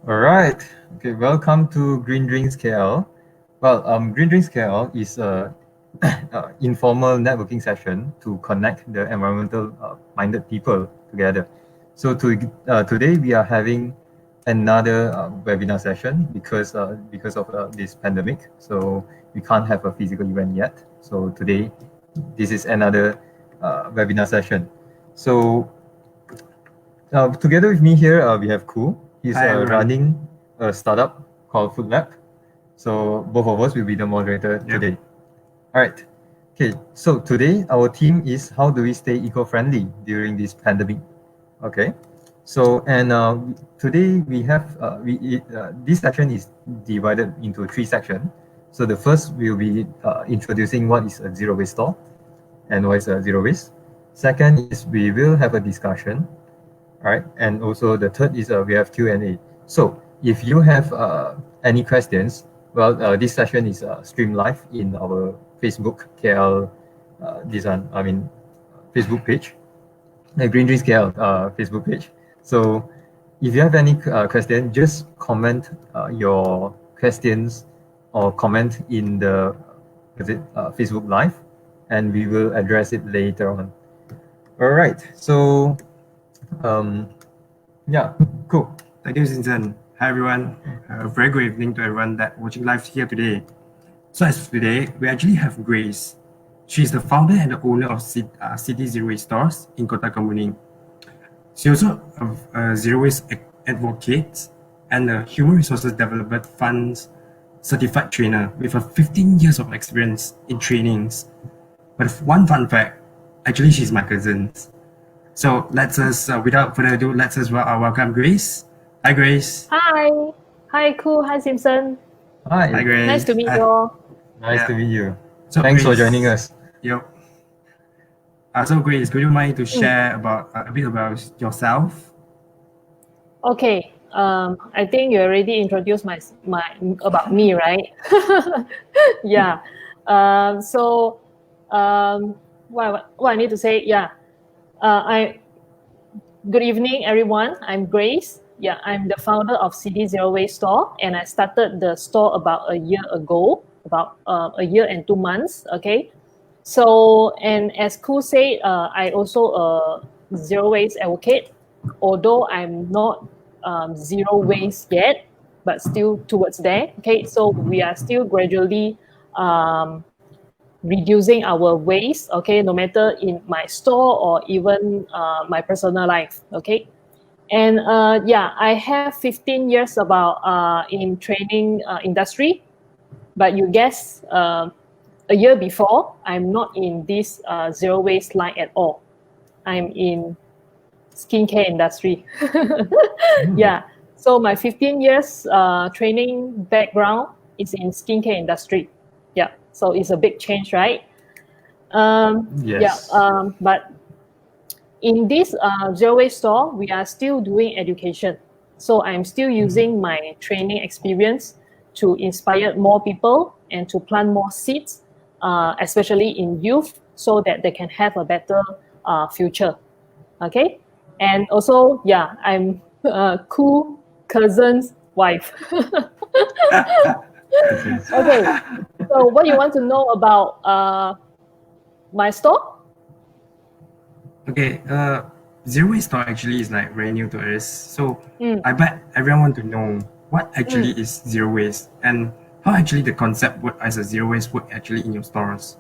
All right. Okay. Welcome to Green Drinks KL. Well, Green Drinks KL is a informal networking session to connect the environmental minded people together. So today we are having another webinar session because of this pandemic. So we can't have a physical event yet. So today, this is another webinar session. So together with me here, we have Khoo. He's running a startup called Food Lab. So both of us will be the moderator today. All right. Okay. So today our theme is how do we stay eco-friendly during this pandemic? Okay. So today we have this section is divided into 3 sections. So the first will be introducing what is a zero waste store and what is a zero waste. Second is we will have a discussion. All right, and also the third is we have Q&A. So if you have any questions, well, this session is streamed live in our Facebook KL, Facebook page, the Green Drinks KL Facebook page. So if you have any question, just comment your questions or comment in the Facebook Live, and we will address it later on. All right, so yeah, cool. Thank you, Simpson. Hi, everyone. A very good evening to everyone that watching live here today. So as of today, we actually have Grace. She's the founder and the owner of City Zero Waste Stores in Kota Kemuning. She also a zero waste advocate and a human resources development funds certified trainer with 15 years of experience in trainings. But one fun fact, actually she's my cousin. So without further ado, let's welcome Grace. Hi, Grace. Hi. Hi, Khoo. Hi, Simpson. Hi. Hi, Grace. Nice to meet you all. Nice to meet you. So Thanks Grace, for joining us. Yep. So Grace, could you mind to share about a bit about yourself? Okay. I think you already introduced my about me, right? Yeah. What I need to say? Yeah. Good evening, everyone. I'm Grace. Yeah, I'm the founder of City Zero Waste Store, and I started the store about a year ago, about a year and 2 months. Okay. So, and as Khoo said, I also a zero waste advocate, although I'm not zero waste yet, but still towards there. Okay, so we are still gradually reducing our waste, okay, no matter in my store or even my personal life, okay. And yeah, I have 15 years about in training industry, but you guess a year before, I'm not in this zero waste line at all. I'm in skincare industry. Yeah, so my 15 years training background is in skincare industry. Yeah, so it's a big change, right? Yes. Yeah, but in this zero waste store, we are still doing education. So I'm still using my training experience to inspire more people and to plant more seeds, especially in youth, so that they can have a better future. Okay, and also, yeah, I'm Khoo cousin's wife. Okay, so what you want to know about my store? Okay, zero waste store actually is like very new to us. So I bet everyone want to know what actually is zero waste and how actually the concept work as a zero waste work actually in your stores.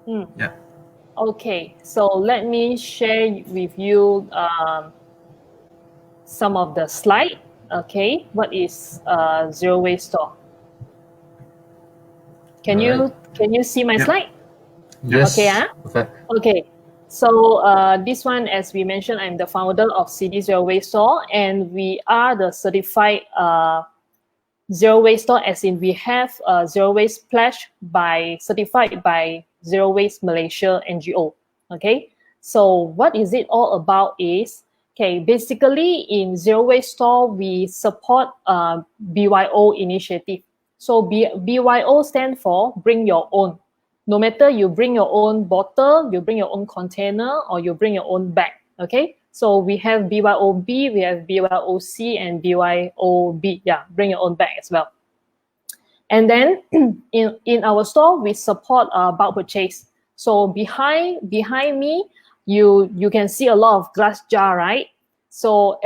Yeah. Okay, so let me share with you some of the slide. Okay, what is zero waste store? Can you see my slide? Yes. Okay. Perfect. Okay. So this one, as we mentioned, I'm the founder of City Zero Waste Store, and we are the certified zero waste store, as in we have zero waste pledge certified by Zero Waste Malaysia NGO. Okay. So what is it all about is, okay, basically in zero waste store, we support BYO initiative. So BYO stand for bring your own. No matter you bring your own bottle, you bring your own container, or you bring your own bag, okay? So we have BYOB, we have BYOC, and BYOB. Yeah, bring your own bag as well. And then in our store, we support bulk purchase. So behind me, you can see a lot of glass jar, right? So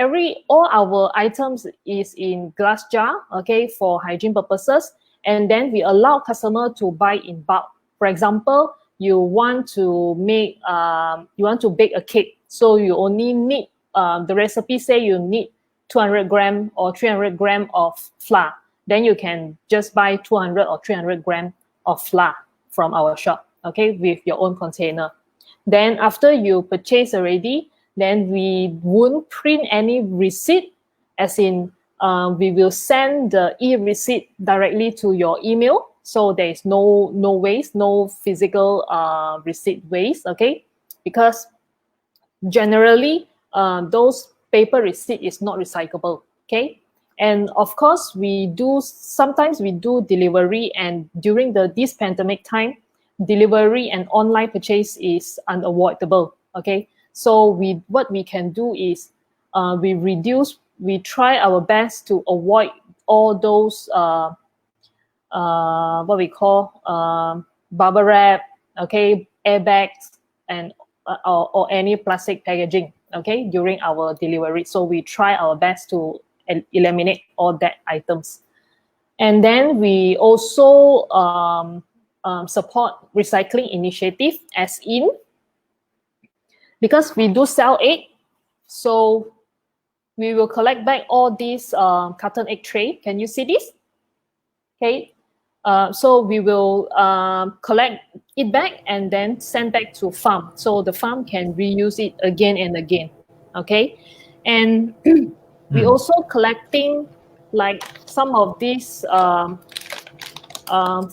all our items is in glass jar, okay, for hygiene purposes. And then we allow customer to buy in bulk. For example, you want to bake a cake, so you only need the recipe say you need 200 gram or 300 gram of flour. Then you can just buy 200 or 300 gram of flour from our shop, okay, with your own container. Then after you purchase already, then we won't print any receipt, as in we will send the e-receipt directly to your email. So there is no waste, no physical receipt waste, okay? Because generally, those paper receipt is not recyclable, okay? And of course, sometimes we do delivery, and during this pandemic time, delivery and online purchase is unavoidable, okay? So what we can do is we try our best to avoid all those what we call bubble wrap, okay, airbags, and or any plastic packaging, okay, during our delivery. So we try our best to eliminate all that items. And then we also support recycling initiative, as in, because we do sell egg, so we will collect back all these carton egg tray. Can you see this? Okay, so we will collect it back and then send back to farm, so the farm can reuse it again and again, okay? And we also collecting like some of these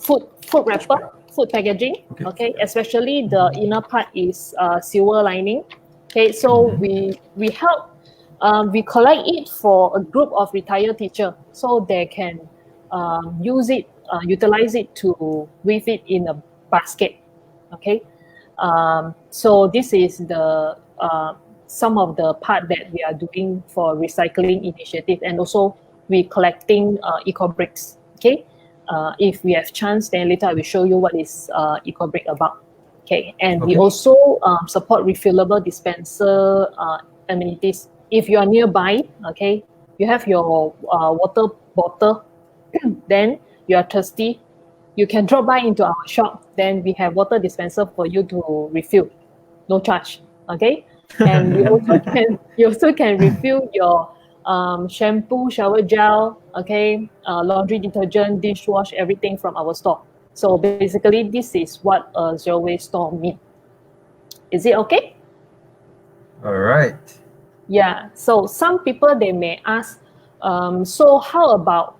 food wrapper, food packaging, okay? Especially the inner part is silver lining, okay? So we help, we collect it for a group of retired teacher, so they can utilize it to weave it in a basket, okay? So this is the some of the part that we are doing for recycling initiative, and also we collecting eco bricks, okay? If we have chance, then later I will show you what is eco brick about, okay? And we also support refillable dispenser amenities. If you are nearby, okay, you have your water bottle, then you are thirsty, you can drop by into our shop, then we have water dispenser for you to refill, no charge, okay? And you also can refill your shampoo, shower gel, okay, laundry detergent, dishwash, everything from our store. So basically, this is what a zero waste store means. Is it okay? All right. Yeah, so some people, they may ask, so how about,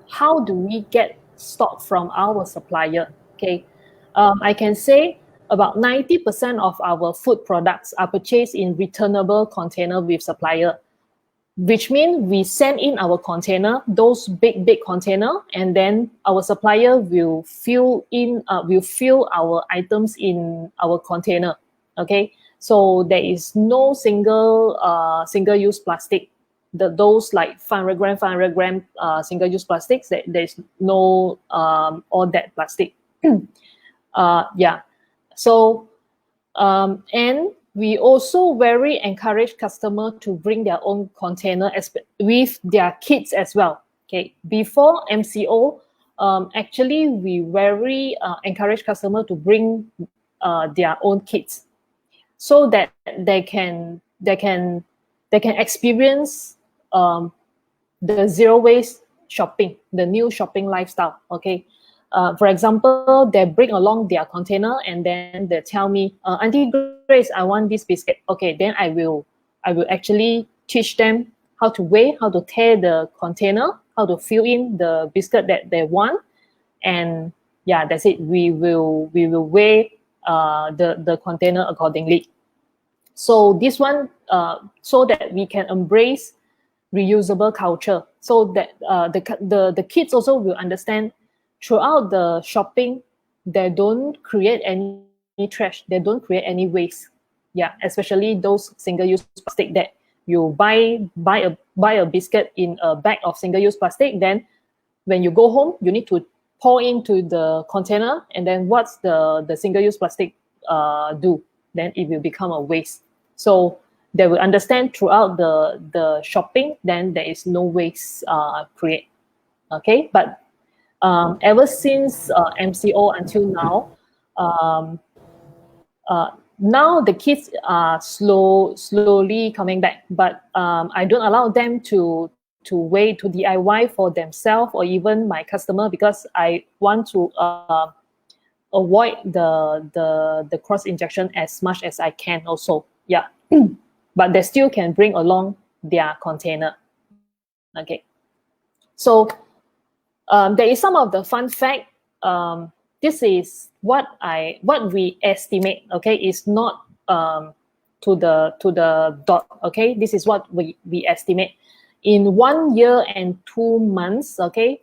how do we get stock from our supplier? Okay, I can say about 90% of our food products are purchased in returnable container with supplier, which means we send in our container, those big container, and then our supplier will fill our items in our container, okay? So there is no single-use plastic. Those like 500 gram single-use plastics, there's no all that plastic. Yeah. So and we also very encourage customer to bring their own container with their kids as well. Okay. Before MCO, actually we very encourage customer to bring their own kids, so that they can experience the zero waste shopping, the new shopping lifestyle. Okay. For example, they bring along their container and then they tell me, Auntie Grace, I want this biscuit. Okay, then I will actually teach them how to weigh, how to tear the container, how to fill in the biscuit that they want, and yeah, that's it. We will weigh the container accordingly. So this one, so that we can embrace reusable culture, so that the kids also will understand throughout the shopping, they don't create any trash, they don't create any waste. Yeah, especially those single-use plastic that you buy a biscuit in a bag of single-use plastic. Then when you go home, you need to pour into the container, and then what's the single-use plastic do? Then it will become a waste. So they will understand throughout the shopping, then there is no waste create. Okay, but ever since MCO until now, now the kids are slowly coming back, but I don't allow them to wait to DIY for themselves or even my customer, because I want to avoid the cross injection as much as I can also. Yeah. But they still can bring along their container. Okay. So there is some of the fun fact. This is what we estimate. Okay, it's not to the dot. Okay, this is what we estimate. In 1 year and 2 months, okay,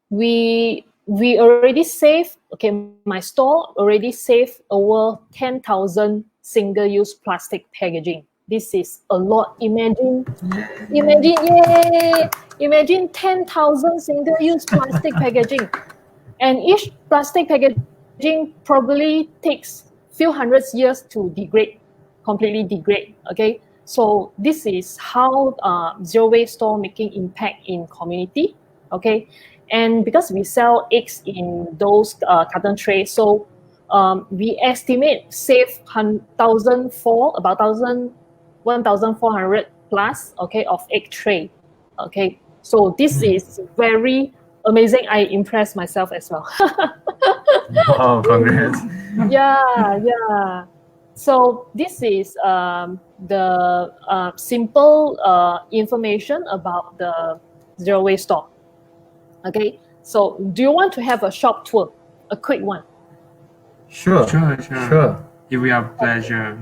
we already saved. Okay, my store already saved over 10,000 single-use plastic packaging. This is a lot. Imagine, yay! Imagine 10,000 single-use plastic packaging. And each plastic packaging probably takes few hundreds years to degrade, completely degrade, okay? So this is how zero waste store making impact in community, okay? And because we sell eggs in those carton trays, so we estimate save 1,400 plus, okay, of egg tray, okay. So this is very amazing. I impressed myself as well. Wow, congrats. Yeah. So this is the simple information about the zero waste store. Okay. So do you want to have a shop tour, a quick one? Sure. It will be a pleasure.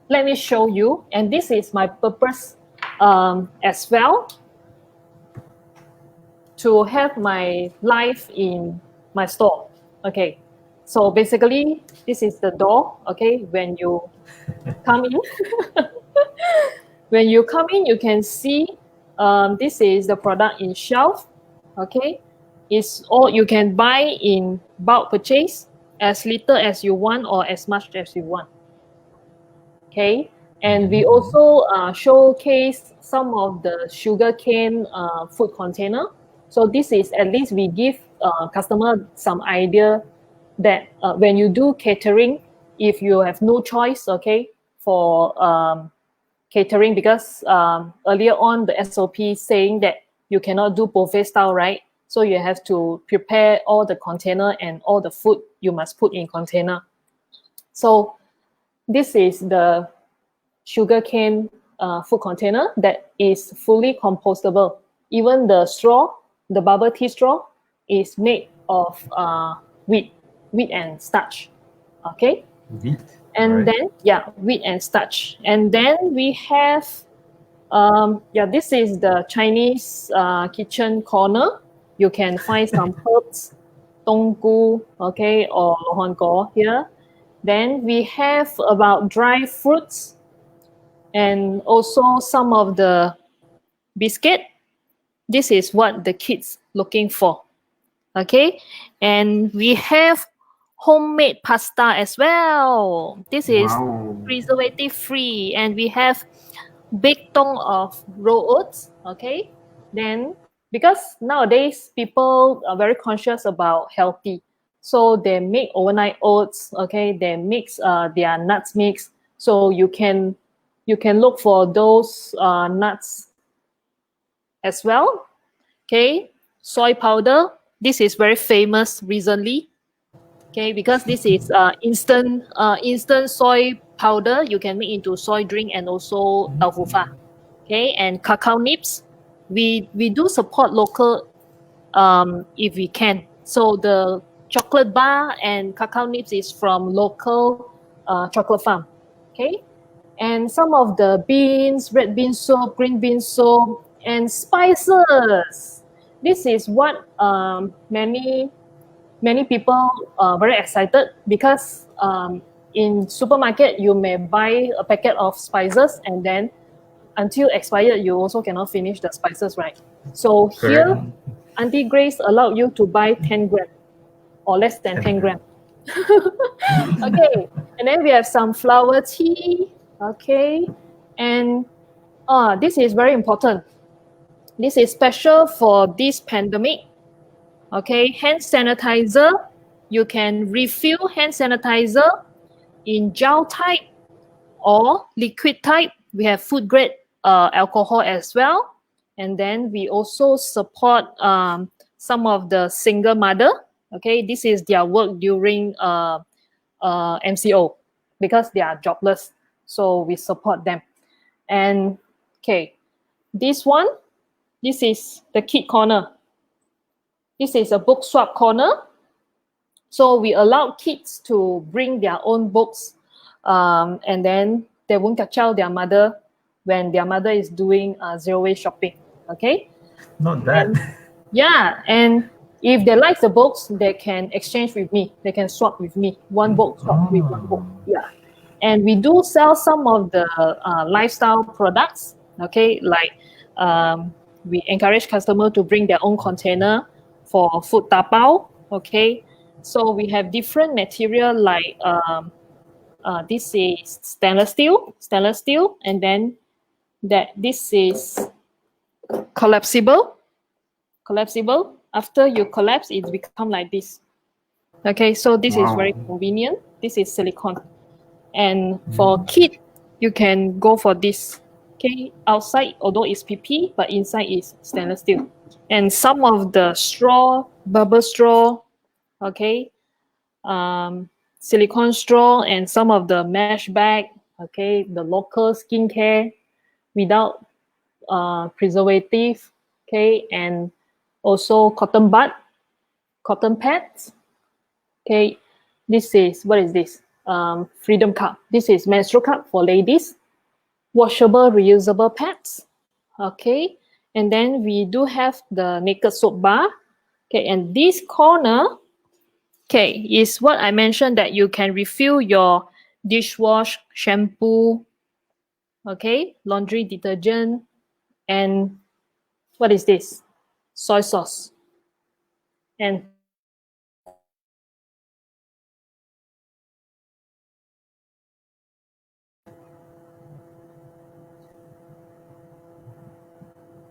Let me show you. And this is my purpose as well, to have my life in my store. Okay. So basically, this is the door. Okay. When you come in, you can see this is the product in shelf. Okay. It's all you can buy in bulk purchase, as little as you want or as much as you want. Okay. And we also showcase some of the sugarcane food container. So this is, at least we give customer some idea that when you do catering, if you have no choice, okay, for catering, because earlier on the SOP saying that you cannot do buffet style, right? So you have to prepare all the container, and all the food you must put in container. So this is the sugarcane food container that is fully compostable. Even the straw, the bubble tea straw, is made of wheat and starch. Okay. Wheat. And then wheat and starch. And then we have this is the Chinese kitchen corner. You can find some herbs, tonggu, okay, or huangguo here. Then we have about dry fruits, and also some of the biscuit. This is what the kids looking for. Okay. And we have homemade pasta as well. This is preservative free, and we have big tong of raw oats. Okay. Then, because nowadays people are very conscious about healthy, so they make overnight oats. Okay. They mix their nuts mix. So you can look for those nuts as well. Okay. Soy powder. This is very famous recently. Okay, because this is instant soy powder. You can make into soy drink and also alfalfa. Okay, and cacao nibs. We do support local if we can. So the chocolate bar and cacao nibs is from local chocolate farm. Okay, and some of the beans, red bean soup, green bean soup, and spices. This is what many people are very excited, because in supermarket, you may buy a packet of spices and then until expired, you also cannot finish the spices, right? So here, Correct. Auntie Grace allowed you to buy 10 gram or less than 10 gram. Okay, and then we have some flower tea. Okay, and this is very important. This is special for this pandemic. Okay, hand sanitizer. You can refill hand sanitizer in gel type or liquid type. We have food grade alcohol as well. And then we also support some of the single mother. Okay, this is their work during MCO because they are jobless. So we support them. And okay, this is the kid corner. This is a book swap corner. So we allow kids to bring their own books, and then they won't kacau their mother when their mother is doing zero waste shopping. Okay. Not bad. And if they like the books, they can exchange with me. They can swap with me. One book swap with one book. Yeah. And we do sell some of the lifestyle products. Okay, like we encourage customer to bring their own container for food tapao. Okay, so we have different material like this is stainless steel, and then this is collapsible. After you collapse, it become like this. Okay, so this is very convenient. This is silicone, and for kid, you can go for this. Okay, outside although it's PP, but inside is stainless steel, and some of the straw, bubble straw, okay, silicone straw, and some of the mesh bag, okay, the local skincare without preservative, okay, and also cotton bud, cotton pads, okay. This is, what is this? Freedom cup. This is menstrual cup for ladies. Washable, reusable pads, okay. And then we do have the naked soap bar, okay. And this corner, okay, is what I mentioned that you can refill your dishwash, shampoo, okay, laundry detergent, and what is this? Soy sauce. And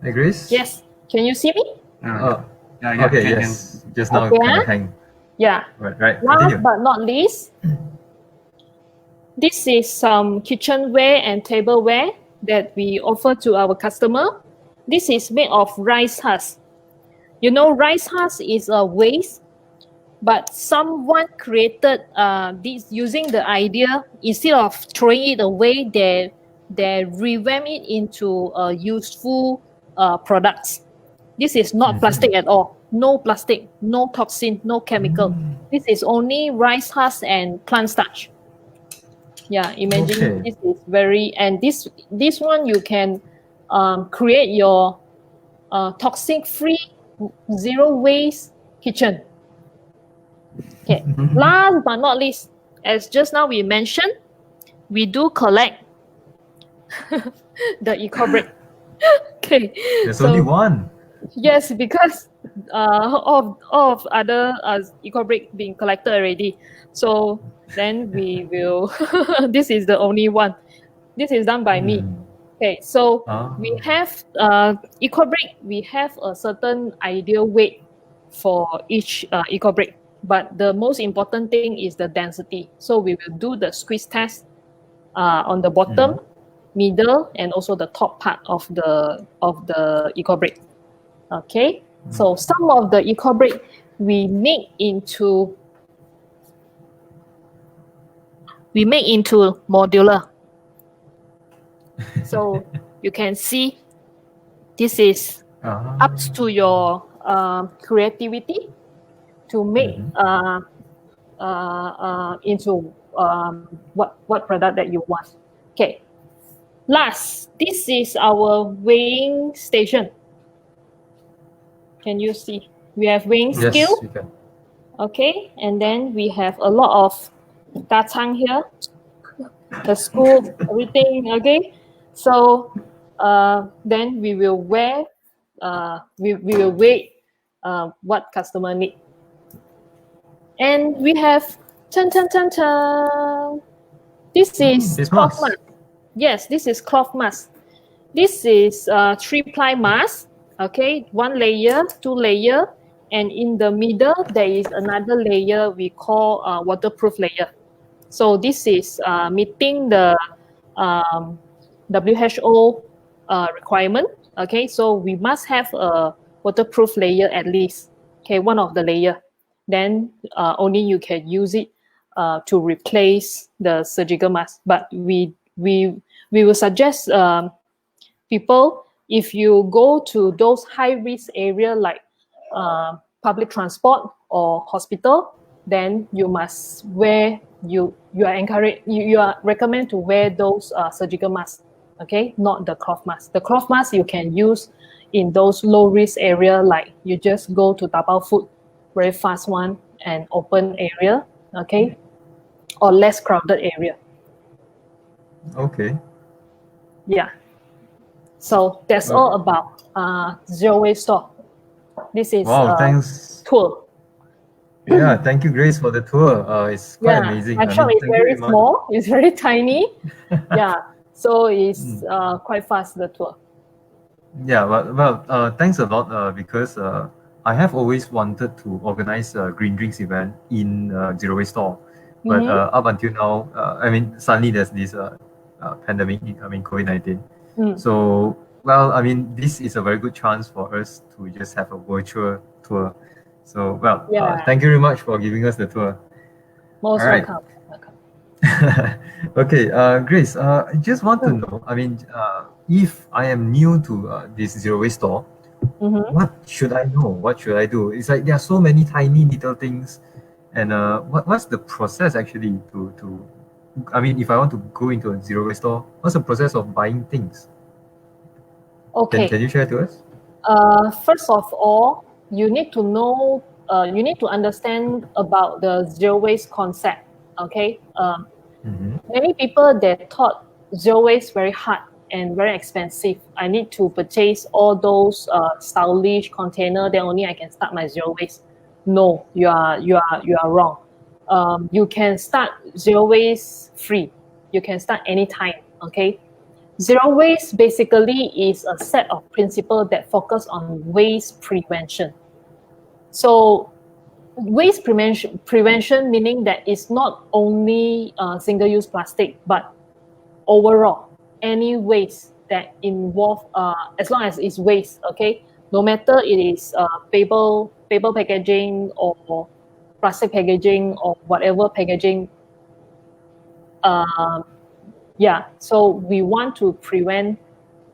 Hey, Grace? yes, can you see me? Oh, Yeah, okay, can. yes. Just now Okay, kind of hang. Yeah. Right. Last Continue. but not least, this is some kitchenware and tableware that we offer to our customer. This is made of rice husk. You know, rice husk is a waste, but someone created this using the idea. Instead of throwing it away, they revamp it into useful products. This is not plastic at all. No plastic, no toxin, no chemical. This is only rice husk and plant starch. Yeah, imagine Okay. this is very, and this one you can create your toxic-free, zero waste kitchen. Okay. Last but not least, as just now we mentioned, we do collect the eco brick. Okay. There's only one. Yes, because of other eco brick being collected already. So then we will. This is the only one. This is done by me. Okay, so we have eco brick. We have a certain ideal weight for each eco brick, but the most important thing is the density. So we will do the squeeze test on the bottom, middle, and also the top part of the eco brick. Okay, so some of the eco brick we make into modular. So you can see this is up to your creativity to make into what product that you want. Okay, last, this is our weighing station. Can you see? We have weighing scale. Yes, you can. Okay, and then we have a lot of Chang here, the school, everything. Okay, so then we will wear. We will wait. What customer need, and we have Chun. This is It's cloth mask. mask. Yes, this is cloth mask. This is 3-ply mask. Okay, 1 layer, 2 layer, and in the middle there is another layer we call waterproof layer. So this is meeting the WHO requirement. Okay, so we must have a waterproof layer at least. Okay, one of the layer. Then only you can use it to replace the surgical mask. But we will suggest people, if you go to those high risk area like public transport or hospital, then you must wear, you are encouraged, you are recommend to wear those surgical masks. Okay, not the cloth mask. The cloth mask you can use in those low risk area, like you just go to Tapao Food, very fast one and open area. Okay, or less crowded area. Okay. Yeah. So that's all about Zero Waste Store. This is Wow, thanks. tour. Yeah, thank you, Grace, for the tour. It's quite amazing. My shop is thank you very much. small. It's very tiny. Yeah, so it's quite fast, the tour. Yeah, thanks a lot because I have always wanted to organize a Green Drinks event in Zero Waste Store. But up until now, suddenly there's this pandemic, COVID-19. So, this is a very good chance for us to just have a virtual tour. So, thank you very much for giving us the tour. Most All right. welcome. Okay, Grace, I just want to know, if I am new to this Zero Waste Store, what should I know? What should I do? It's like there are so many tiny little things. And what's the process actually if I want to go into a Zero Waste Store, what's the process of buying things? Okay. Can you share to us? First of all, you need to know, you need to understand about the zero waste concept. Okay. Many people, they thought zero waste very hard and very expensive. I need to purchase all those stylish container, then only I can start my zero waste. No, you are wrong. You can start zero waste free. You can start anytime. Okay. Zero waste basically is a set of principles that focus on waste prevention. So waste prevention meaning that it's not only single-use plastic, but overall any waste that involve, as long as it's waste, okay, no matter it is paper packaging or plastic packaging or whatever packaging. So we want to prevent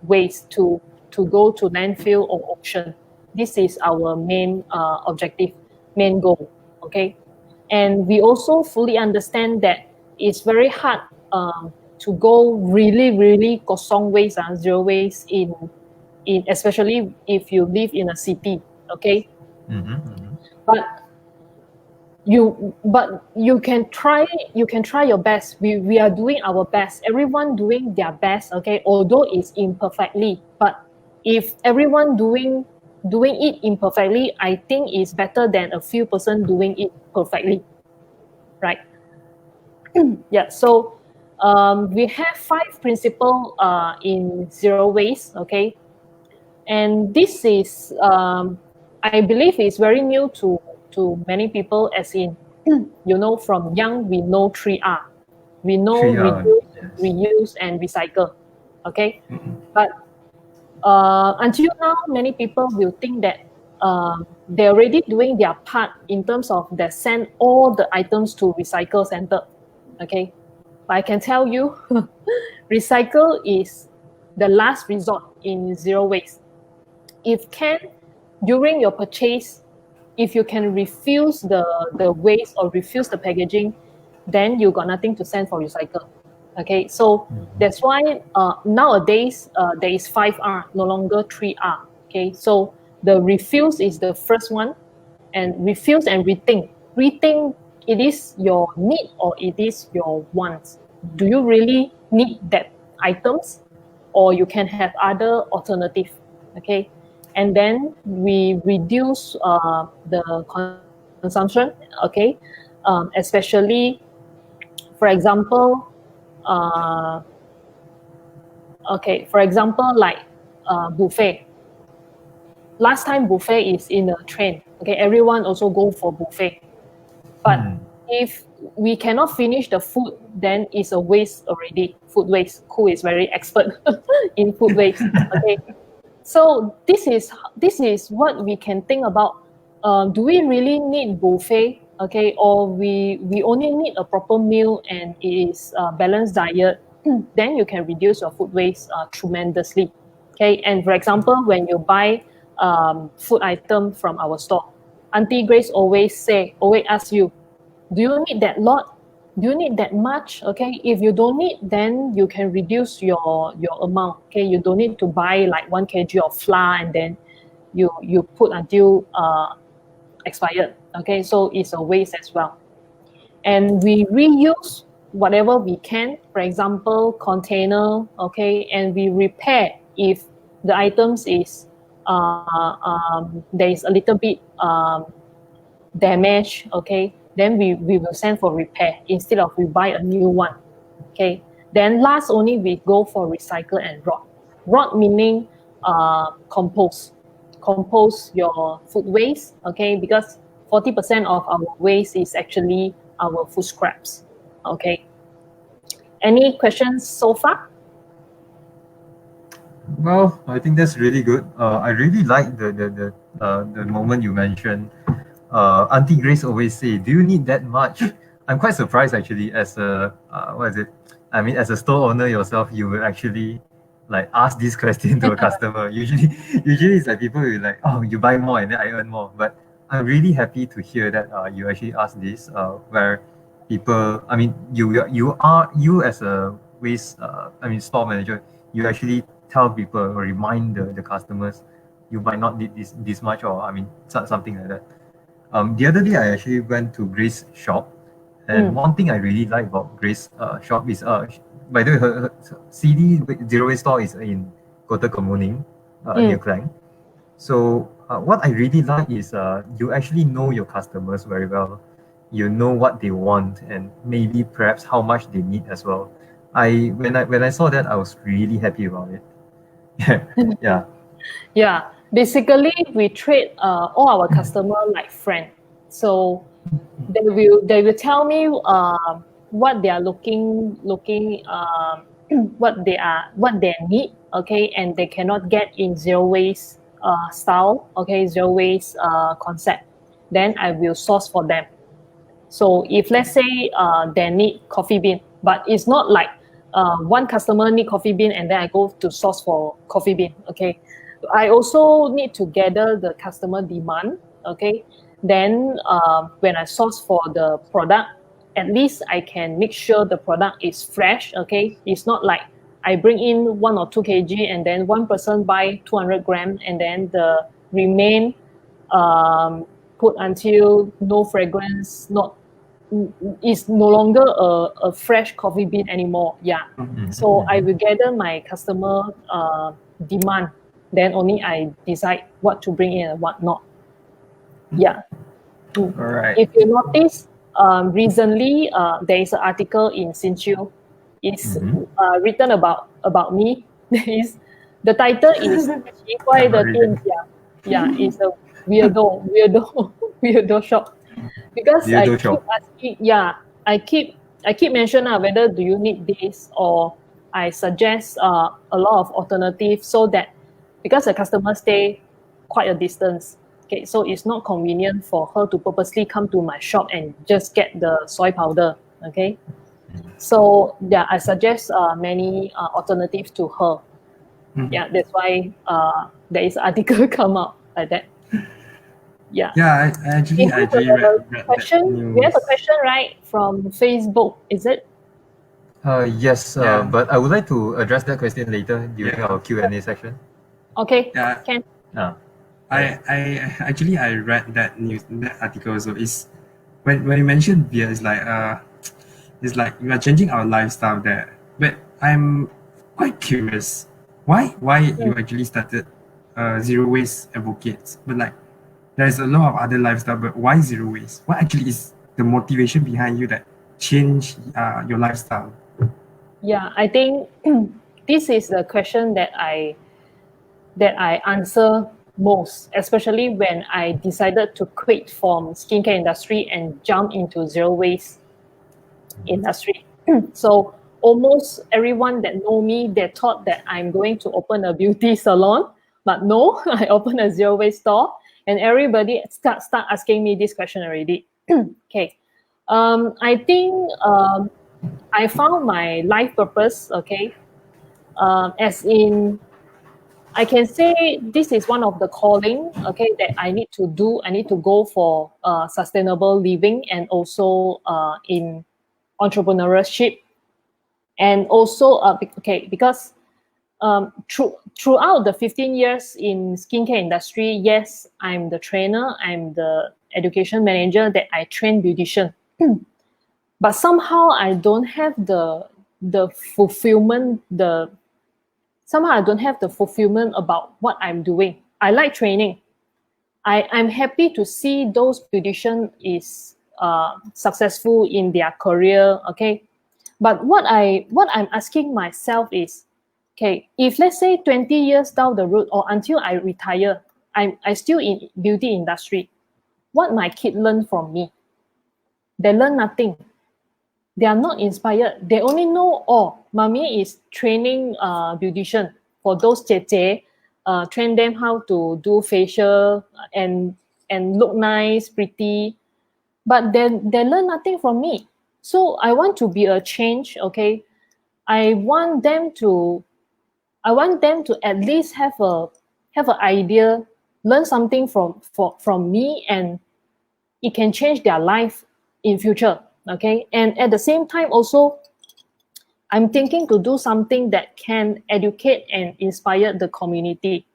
waste to go to landfill or ocean. This is our main objective, main goal. Okay, and we also fully understand that it's very hard to go really kosong waste and zero waste in especially if you live in a city. Okay, but you can try your best. We are doing our best. Everyone doing their best. Okay, although it's imperfectly, but if everyone doing it imperfectly, I think it's better than a few person doing it perfectly, right? Yeah. So we have 5 principles in zero waste. Okay, and this is I believe is very new to many people, as in from young we know 3R. We know 3R, reuse and recycle. Okay, but until now many people will think that they're already doing their part in terms of they send all the items to recycle center. Okay, but I can tell you recycle is the last resort in zero waste. If can, during your purchase, if you can refuse the waste or refuse the packaging, then you got nothing to send for recycle. Okay, so that's why nowadays there is 5R, no longer 3R. Okay, so the refuse is the first one, and refuse and rethink. Rethink it is your need or it is your wants. Do you really need that items, or you can have other alternative? Okay, and then we reduce the consumption. Okay, especially, for example, like buffet. Last time buffet is in a trend. Okay, everyone also go for buffet. But if we cannot finish the food, then it's a waste already. Food waste. Khoo is very expert in food waste. Okay, so this is what we can think about. Do we really need buffet? Okay, or we only need a proper meal and it is a balanced diet? Then you can reduce your food waste tremendously. Okay, and for example, when you buy food item from our store, Auntie Grace always ask you, do you need that lot? Do you need that much? Okay, if you don't need, then you can reduce your amount. Okay, you don't need to buy like 1 kg of flour and then you put until expired. Okay, so it's a waste as well. And we reuse whatever we can. For example, container. Okay, and we repair if the items is there is a little bit damage. Okay, then we will send for repair instead of we buy a new one. Okay, then last only we go for recycle and rot. Rot meaning compose your food waste. Okay, because 40% of our waste is actually our food scraps. Okay, any questions so far? Well, I think that's really good. I really like the moment you mentioned. Auntie Grace always say, "Do you need that much?" I'm quite surprised actually. As a what is it? I mean, as a store owner yourself, you will actually like ask this question to a customer. Usually it's like people will like, "Oh, you buy more and then I earn more." But I'm really happy to hear that you actually ask this. Where people, I mean, you as a store manager, you actually tell people or remind the customers you might not need this much, or I mean something like that. The other day I actually went to Grace's shop, and one thing I really like about Grace's shop is by the way her CD Zero Waste store is in Kota Kemuning near Klang. So what I really like is you actually know your customers very well. You know what they want and maybe perhaps how much they need as well. When I saw that, I was really happy about it. Yeah. Yeah, basically we treat all our customer like friend. So they will tell me what they are looking what they need. Okay, and they cannot get in zero waste style. Okay, zero waste concept. Then I will source for them. So if let's say they need coffee bean, but it's not like one customer need coffee bean and then I go to source for coffee bean. Okay, I also need to gather the customer demand. Okay, then when I source for the product, at least I can make sure the product is fresh. Okay, it's not like I bring in 1 or 2 kg and then one person buy 200 grams and then the remain put until no fragrance, is no longer a fresh coffee bean anymore. Yeah. So I will gather my customer demand. Then only I decide what to bring in and what not. Yeah. All right. If you notice, recently there is an article in Sinchu. It's written about me. The title is Why the Things. Yeah, it's a weirdo shop. Because Weirdo I keep shop. asking, I keep mentioning whether do you need this, or I suggest a lot of alternatives so that because the customer stay quite a distance. Okay, so it's not convenient for her to purposely come to my shop and just get the soy powder. Okay, so yeah, I suggest many alternatives to her. Yeah, that's why there is an article come out like that. Yeah. Yeah, I actually read that question. news. We have a question, right, from Facebook, is it? Yes, Yeah. but I would like to address that question later during our Q&A section. Okay, Yeah. can. I read that news, that article. So it's when you mentioned beer, it's like you are changing our lifestyle there. But I'm quite curious, why you actually started zero waste advocates, but like there's a lot of other lifestyle, but why zero waste? What actually is the motivation behind you that change your lifestyle? Yeah, I think this is the question that I answer most, especially when I decided to quit from skincare industry and jump into zero waste industry. So almost everyone that know me, they thought that I'm going to open a beauty salon, but no, I opened a zero waste store, and everybody start asking me this question already. Okay, I think I found my life purpose. Okay, as in I can say this is one of the calling, okay, that I need to do. I need to go for sustainable living and also in entrepreneurship, and also because throughout the 15 years in skincare industry, yes, I'm the trainer, I'm the education manager that I train beautician, but somehow I don't have the fulfillment, somehow I don't have the fulfillment about what I'm doing. I like training. I'm happy to see those beautician is successful in their career. Okay, but what I'm asking myself is, okay, if let's say 20 years down the road or until I retire, I still in beauty industry. What my kid learn from me? They learn nothing. They are not inspired. They only know, oh, mommy is training beautician for those 姐姐, train them how to do facial and look nice, pretty. But they learn nothing from me. So I want to be a change, okay? I want them to at least have an idea, learn something from me, and it can change their life in future. Okay, and at the same time also I'm thinking to do something that can educate and inspire the community.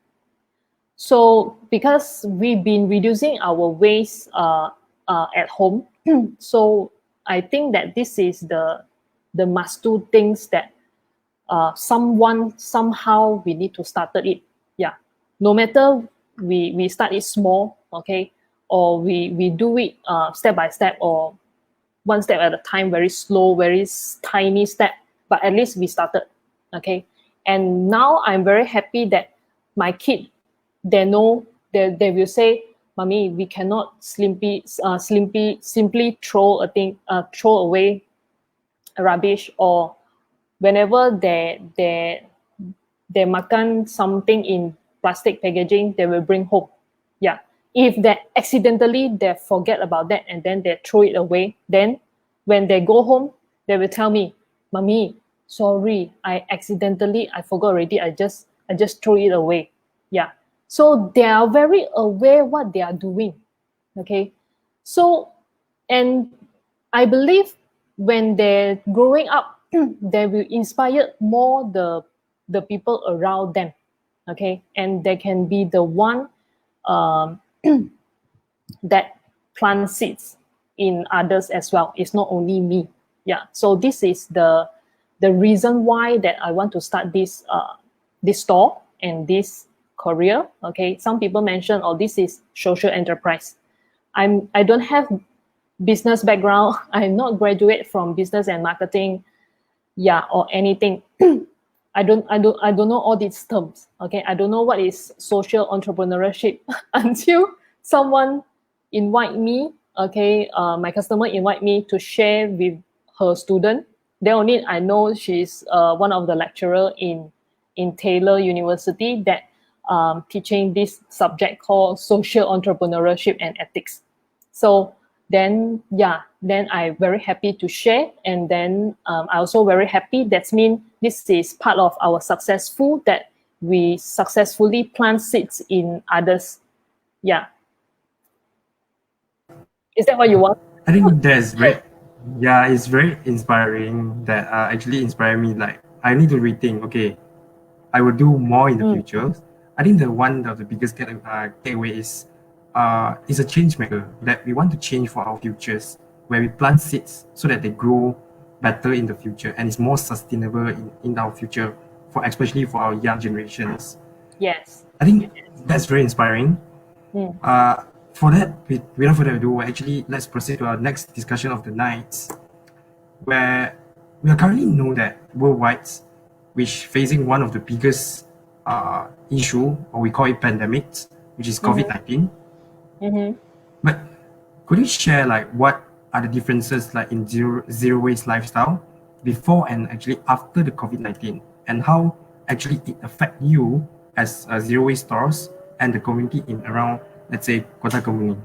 So because we've been reducing our waste at home, so I think that this is the must do things that somehow we need to start it. Yeah, no matter we start it small, okay, or we do it step by step, or one step at a time, very slow, very tiny step, but at least we started. Okay, and now I'm very happy that my kid, they know, they will say, mommy, we cannot simply throw away rubbish, or whenever they makan something in plastic packaging, they will bring home. Yeah, if they accidentally they forget about that and then they throw it away, then when they go home, they will tell me, mommy, sorry, I forgot already, I just throw it away. Yeah, so they are very aware what they are doing. Okay, so, and I believe when they're growing up, they will inspire more the people around them. Okay, and they can be the one um, that plant seeds in others as well. It's not only me. Yeah, so this is the reason why that I want to start this store and this career. Okay, some people mention, oh, this is social enterprise. I don't have business background. I'm not graduate from business and marketing, yeah, or anything. I don't know all these terms. Okay, I don't know what is social entrepreneurship until someone invite me. Okay, my customer invite me to share with her student. Then only I know she's one of the lecturer in Taylor University that teaching this subject called social entrepreneurship and ethics. So then, yeah, then I'm very happy to share. And then I also very happy. That means this is part of our successful, that we successfully plant seeds in others. Yeah. Is that what you want? I think that's great. Yeah, it's very inspiring. That actually inspired me. Like I need to rethink. Okay, I will do more in the future. I think the one of the biggest takeaway is a change maker, that we want to change for our futures. where we plant seeds so that they grow better in the future and it's more sustainable in our future, for especially for our young generations. Yes. I think that's very inspiring. Mm. For that, without further ado, actually, let's proceed to our next discussion of the night, where we are currently know that worldwide, which facing one of the biggest issue, or we call it pandemic, which is COVID-19. Mm-hmm. But could you share like what are the differences like in zero waste lifestyle before and actually after the COVID-19, and how actually it affect you as a zero waste stores and the community in around, let's say, Kota Kemuning?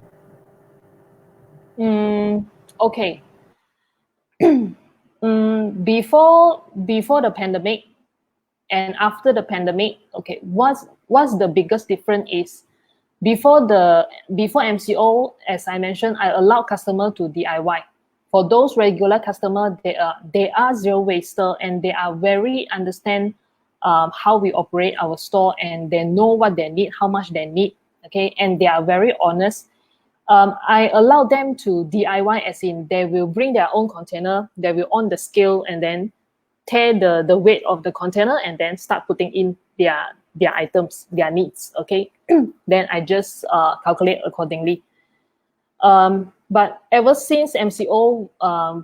Okay. Before the pandemic and after the pandemic, okay, what's the biggest difference is before MCO, as I mentioned, I allow customer to DIY. For those regular customer, they are zero waster and they are very understand how we operate our store, and they know what they need, how much they need, okay, and they are very honest. I allow them to DIY, as in they will bring their own container, they will on the scale and then tear the weight of the container and then start putting in their items, their needs, okay? Then I just calculate accordingly. But ever since MCO,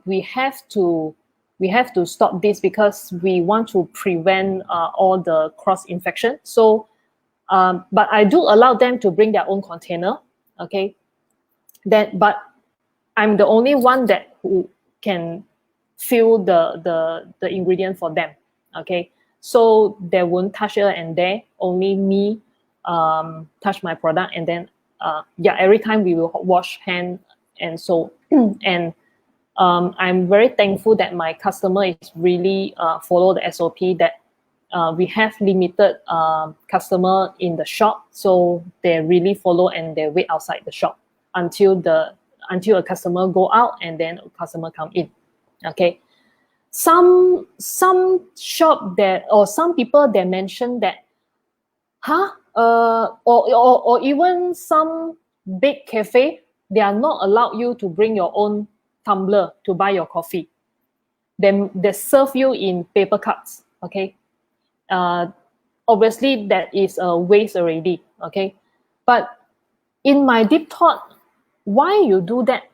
we have to stop this because we want to prevent all the cross infection. So, but I do allow them to bring their own container, okay? But I'm the only one that who can fill the ingredient for them, okay? So they won't touch here and there, only me touch my product, and then every time we will wash hand and so and I'm very thankful that my customer is really follow the SOP, that we have limited customer in the shop, so they really follow and they wait outside the shop until a customer go out and then a customer come in, okay? Some shop that, or some people, they mention that, or even some big cafe, they are not allowed you to bring your own tumbler to buy your coffee. Then they serve you in paper cups, okay? Obviously that is a waste already, okay? But in my deep thought, why you do that?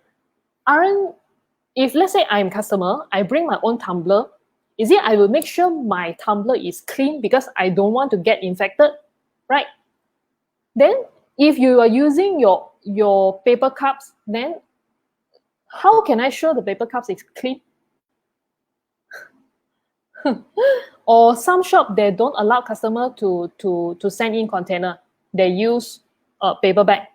If let's say I'm customer, I bring my own tumbler, is it I will make sure my tumbler is clean because I don't want to get infected, right? Then if you are using your paper cups, then how can I show the paper cups is clean? Or some shop, they don't allow customer to send in container. They use a paper bag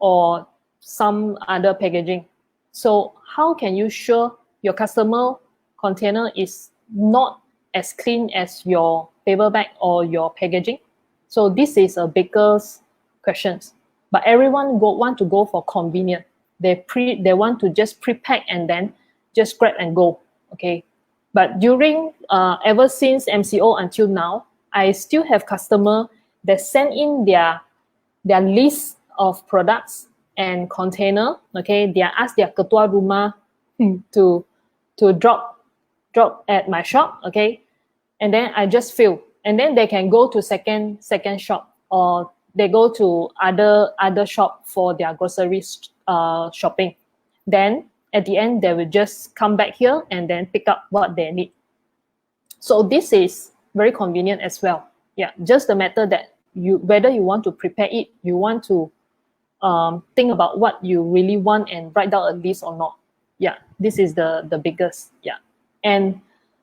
or some other packaging. So how can you show your customer container is not as clean as your paper bag or your packaging? So this is a bigger question. But everyone want to go for convenient. They want to just pre-pack and then just grab and go, okay? But during, ever since MCO until now, I still have customer that send in their list of products and container, okay? They ask their ketua rumah to drop at my shop, okay? And then I just fill, and then they can go to second shop, or they go to other shop for their grocery shopping. Then at the end, they will just come back here and then pick up what they need. So this is very convenient as well. Yeah, just the matter that whether you want to prepare it, you want to think about what you really want and write down a list or not. Yeah, this is the biggest. Yeah, and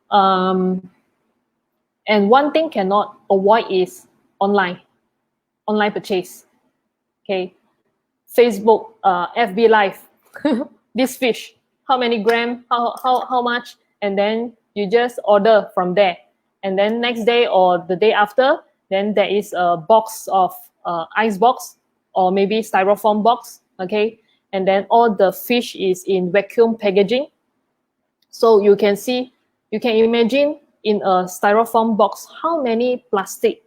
one thing cannot avoid is online purchase. Okay, Facebook, FB Live, this fish, how many gram, how much, and then you just order from there, and then next day or the day after, then there is a box of ice box or maybe styrofoam box, okay, and then all the fish is in vacuum packaging. So you can imagine in a styrofoam box how many plastic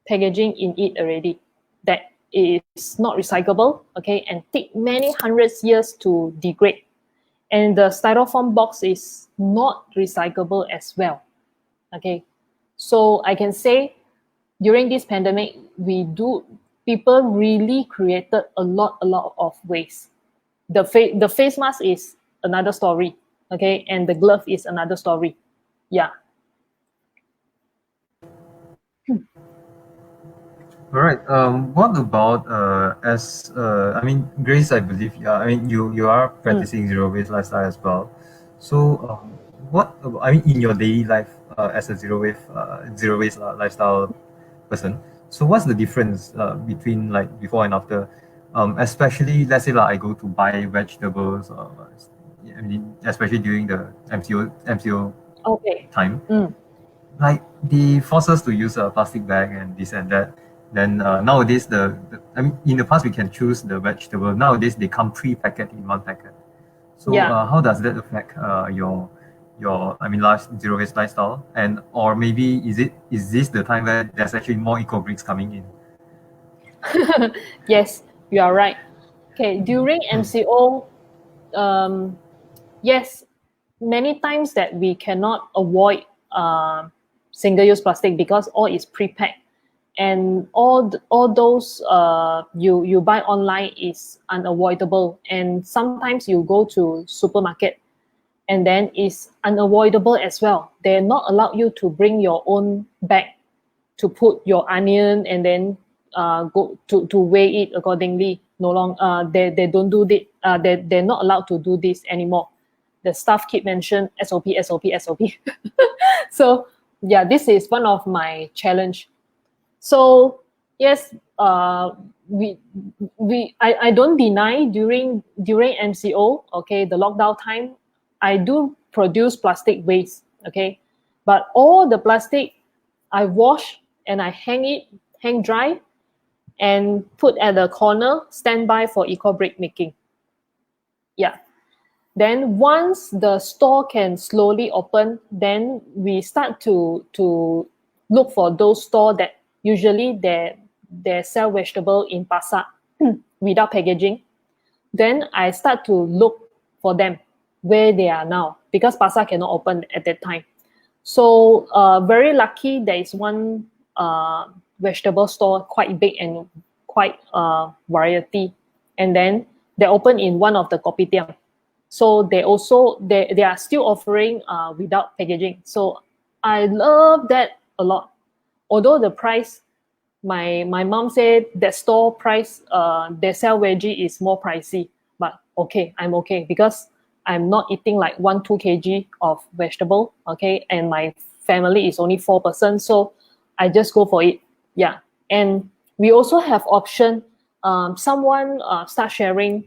packaging in it already that is not recyclable, okay, and take many hundreds years to degrade. and the styrofoam box is not recyclable as well. Okay, so I can say during this pandemic, people really created a lot of waste. The face mask is another story, okay, and the glove is another story. Yeah. All right. What about I mean, Grace, I believe, yeah, I mean, you are practicing zero waste lifestyle as well. So, I mean, in your daily life, as a zero waste lifestyle person, so what's the difference between like before and after? Especially, let's say like I go to buy vegetables, I mean, especially during the MCO Okay. time, like they force us to use a plastic bag and this and that. Then nowadays I mean, in the past we can choose the vegetable. Nowadays they come pre-packet in one packet. So Yeah. how does that affect your I mean zero waste lifestyle? And or maybe is this the time where there's actually more eco bricks coming in? Yes, you are right. Okay, during MCO, yes, many times that we cannot avoid single-use plastic because all is pre-packed, and all those you buy online is unavoidable, and sometimes you go to supermarket and then it's unavoidable as well. They're not allowed you to bring your own bag to put your onion and then go to weigh it accordingly. No long they don't do this. They're not allowed to do this anymore. The staff keep mention SOP SOP SOP. So yeah, this is one of my challenge. So yes, I don't deny during MCO, okay, the lockdown time, I do produce plastic waste, okay, but all the plastic I wash and I hang dry, and put at the corner, standby for eco brick making. Yeah. Then once the store can slowly open, then we start to look for those store that usually they sell vegetable in pasar without packaging. Then I start to look for them where they are now because pasar cannot open at that time. So very lucky there is one vegetable store quite big and quite variety, and then they open in one of the kopitiam. So they are still offering without packaging. So I love that a lot. Although the price, my mom said that store price, they sell veggie is more pricey, but okay, I'm okay because I'm not eating like 1-2 kg of vegetable, okay, and my family is only 4%, so I just go for it. Yeah, and we also have option. Someone start sharing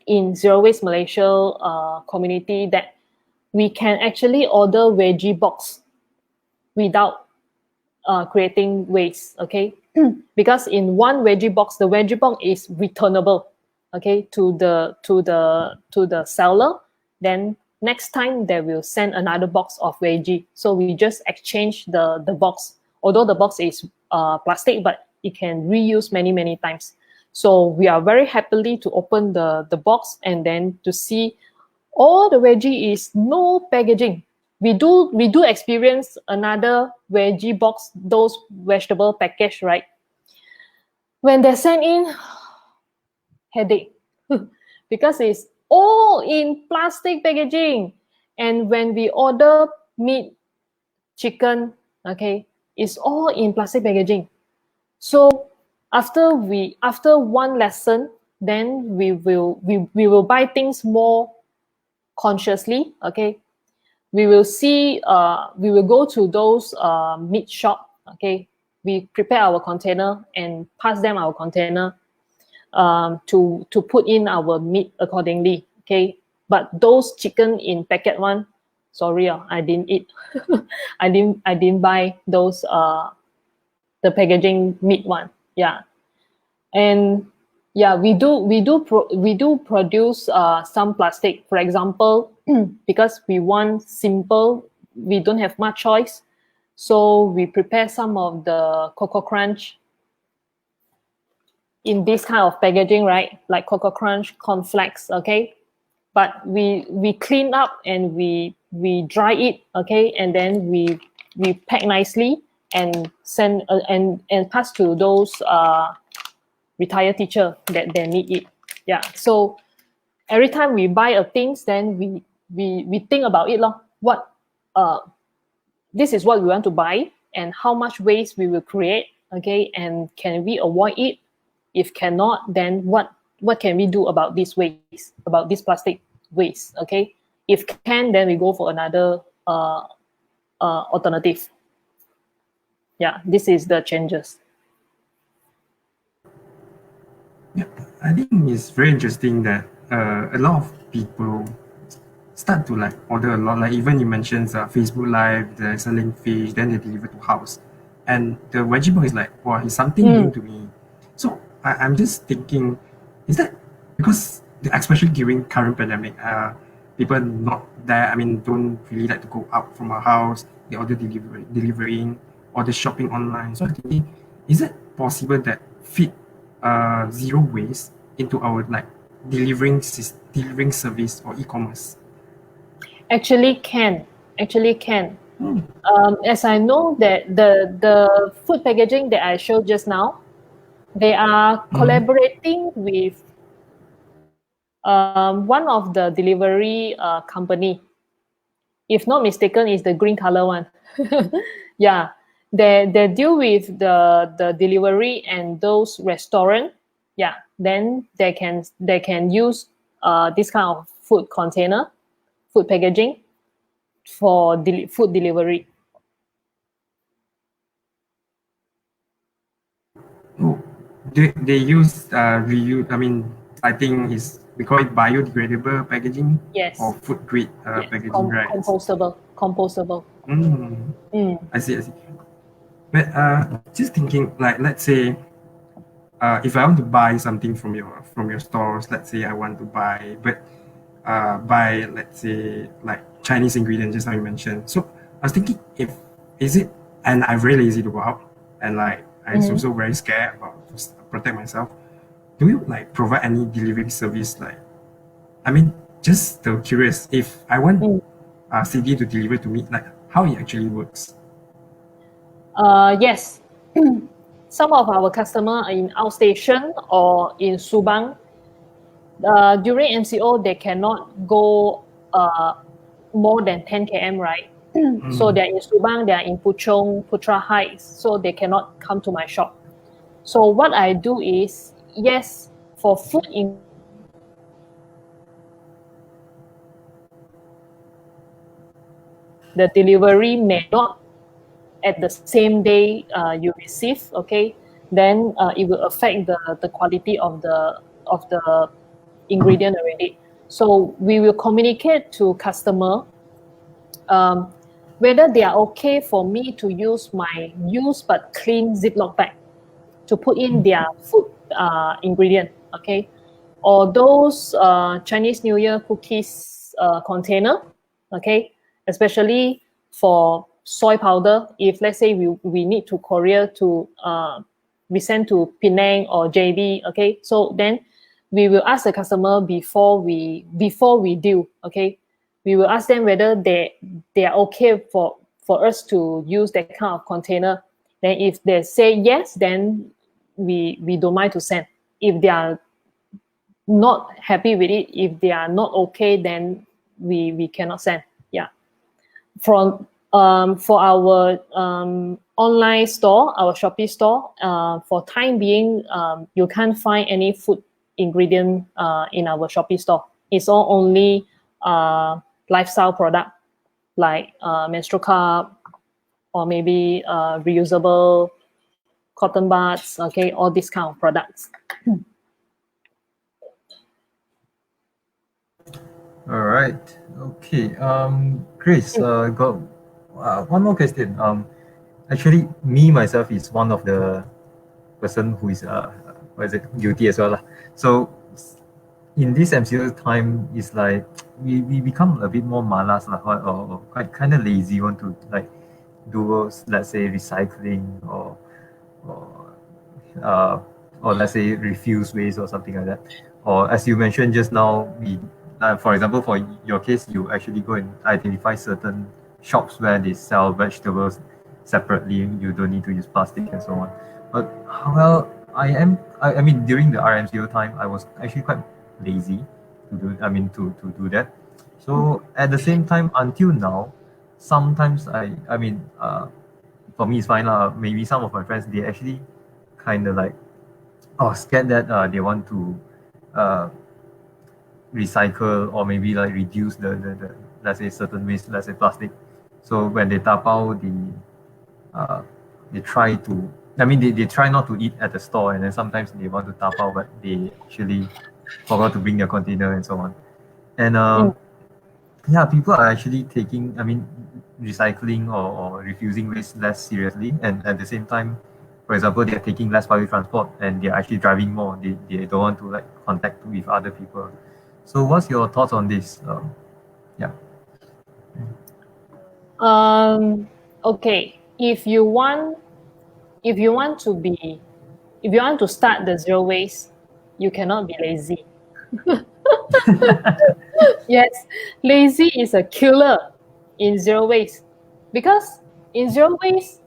in Zero Waste Malaysia community that we can actually order veggie box without creating waste, okay? Because in one veggie box, the veggie box is returnable, okay, to the seller. Then next time they will send another box of veggie. So we just exchange the box. Although the box is plastic, but it can reuse many times. So we are very happily to open the box and then to see all the veggie is no packaging. We do experience another veggie box, those vegetable package, right? When they send in, headache because it's all in plastic packaging. And when we order meat, chicken, okay, it's all in plastic packaging. So after one lesson, then we will buy things more consciously, okay. We will go to those meat shop, okay. We prepare our container and pass them our container to put in our meat accordingly, okay. But those chicken in packet one, sorry, I didn't eat. I didn't buy those the packaging meat one. Yeah. And yeah, we do produce some plastic. For example, because we want simple, we don't have much choice, so we prepare some of the Cocoa Crunch in this kind of packaging, right? Like Cocoa Crunch, cornflakes, okay. but we clean up and we dry it, okay, and then we pack nicely and send and pass to those retired teacher that they need it. Yeah. So every time we buy a things, then we think about it, what this is what we want to buy and how much waste we will create, okay, and can we avoid it? If cannot, then what can we do about this waste, about this plastic waste, okay? If can, then we go for another alternative. Yeah, this is the changes. Yeah, I think it's very interesting that a lot of people start to like order a lot. Like even you mentioned Facebook Live, they're selling fish, then they deliver to house, and the vegetable is like, wow, it's something new to me. So I'm just thinking, is that because especially during current pandemic, people not there. I mean, don't really like to go out from our house. They order delivering or the shopping online. So I'm thinking, is it possible that fit zero waste into our like delivering service or e-commerce? Actually can. As I know that the food packaging that I showed just now, they are collaborating with one of the delivery company. If not mistaken, is the green color one. Yeah, they deal with the delivery and those restaurant. Yeah, then they can use this kind of food container, food packaging for food delivery. Oh, they use reuse. I mean, I think we call it biodegradable packaging. Yes. Or food grade Yes, packaging, right? compostable. I see. But just thinking, like, let's say, if I want to buy something from your stores, let's say I want to buy, let's say, like Chinese ingredients, just like you mentioned. So I was thinking, and I'm very lazy to go out, and like I'm also very scared about to protect myself. Do you like provide any delivery service? Like, I mean, just still curious, if I want CD to deliver to me, like how it actually works. Yes. Some of our customer in outstation or in Subang, during MCO, they cannot go more than 10 km, right? So they're in Subang, they're in Puchong, Putra Heights, so they cannot come to my shop. So what I do is, yes, for food the delivery may not at the same day you receive, okay, then it will affect the quality of the ingredient already. So we will communicate to customer whether they are okay for me to use my used but clean Ziploc bag to put in their food ingredient, okay, or those Chinese New Year cookies container, okay, especially for soy powder. If let's say we need to courier to we send to Penang or JB, okay, so then we will ask the customer before we deal, okay, we will ask them whether they are okay for us to use that kind of container. Then if they say yes, then we don't mind to send. If they are not happy with it, if they are not okay, then we cannot send. Yeah. For our online store, our Shopee store, for time being, you can't find any food ingredient in our Shopee store. It's all only lifestyle product like menstrual cup or maybe reusable cotton buds, okay, all these kind of products. All right. Okay. Chris, got one more question. Actually, me myself is one of the person who is guilty as well lah. So in this MCO time, it's like we become a bit more malas lah, or quite kind of lazy, want to like do, let's say, recycling or let's say refuse waste or something like that. Or as you mentioned just now, we for example, for your case, you actually go and identify certain shops where they sell vegetables separately. You don't need to use plastic and so on. But well, I mean, during the RMCO time, I was actually quite lazy to do. I mean, to do that. So at the same time, until now, sometimes I mean, for me it's fine lah. Maybe some of my friends, they actually kind of like, oh, scared that they want to uh, recycle or maybe like reduce the let's say certain waste, let's say plastic. So when they tapao, they try to, I mean, they try not to eat at the store, and then sometimes they want to tapao, but they actually forgot to bring their container and so on. And yeah, people are actually taking, I mean, recycling or refusing waste less seriously, and at the same time, for example, they're taking less public transport and they're actually driving more. They don't want to like contact with other people. So what's your thoughts on this? Yeah. Okay. If you want to start the zero waste, you cannot be lazy. Yes, lazy is a killer in zero waste, because in zero waste,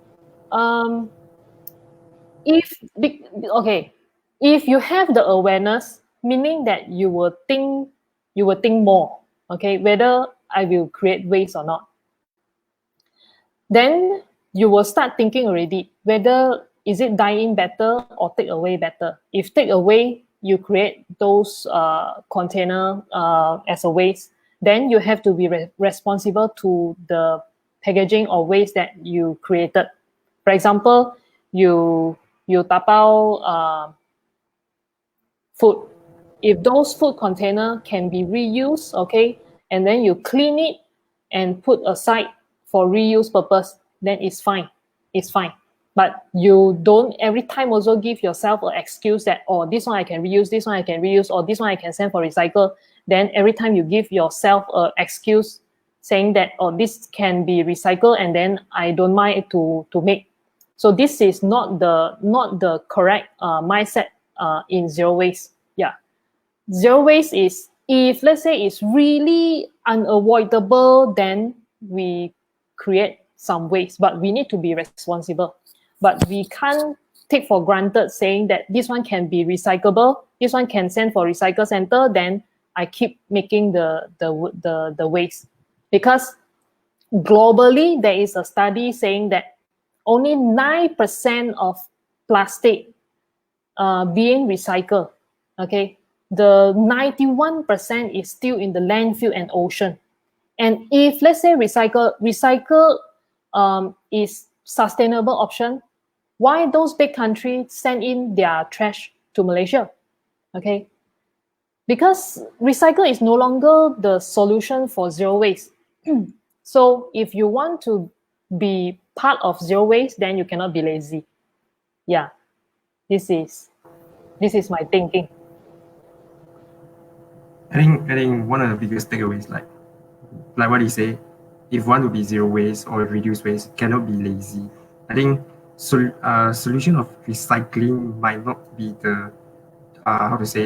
if you have the awareness, meaning that you will think more, okay, whether I will create waste or not. Then you will start thinking already whether is it die-in better or take away better. If take away, you create those container as a waste, then you have to be responsible to the packaging or waste that you created. For example, you tapao food. If those food container can be reused, okay, and then you clean it and put aside for reuse purpose, then it's fine. It's fine. But you don't every time also give yourself an excuse that, oh, this one I can reuse, this one I can reuse, or this one I can send for recycle. Then every time you give yourself an excuse saying that, oh, this can be recycled, and then I don't mind to make. So this is not the correct mindset in zero waste. Yeah. Zero waste is, if let's say it's really unavoidable, then we create some waste, but we need to be responsible. But we can't take for granted saying that this one can be recyclable, this one can send for recycle center, then I keep making the waste. Because globally, there is a study saying that only 9% of plastic being recycled. Okay, the 91% is still in the landfill and ocean. And if let's say recycle is sustainable option, why those big countries send in their trash to Malaysia? Okay, because recycle is no longer the solution for zero waste. So if you want to be part of zero waste, then you cannot be lazy. Yeah, this is my thinking. I think one of the biggest takeaways, like what you say, if one to be zero waste or reduce waste, cannot be lazy. I think solution of recycling might not be the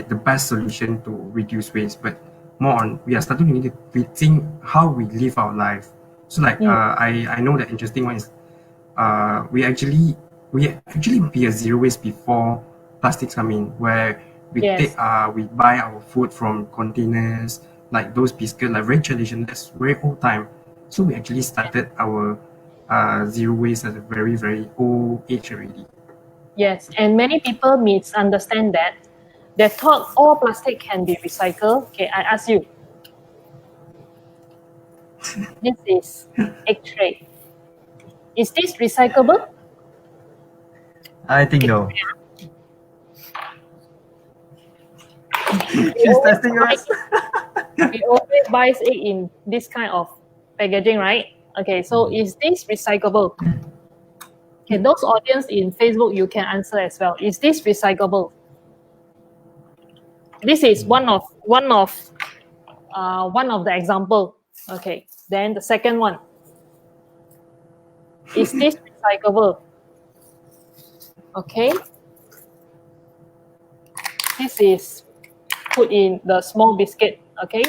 the best solution to reduce waste, but more on we are starting to need to rethink how we live our life. So like I know the interesting one is we actually be a zero waste before plastics come in, where we take we buy our food from containers, like those biscuits, like very traditional, that's very old time. So we actually started our zero waste at a very, very old age already. Yes, and many people misunderstand that. They thought all plastic can be recycled. Okay, I ask you. This is X-ray. Is this recyclable? I think no. She's testing us. We always buy it in this kind of packaging, right? Okay, so is this recyclable? Okay, those audience in Facebook, you can answer as well. Is this recyclable? This is one of the example. Okay, then the second one. Is this recyclable? Okay. This is put in the small biscuit. Okay,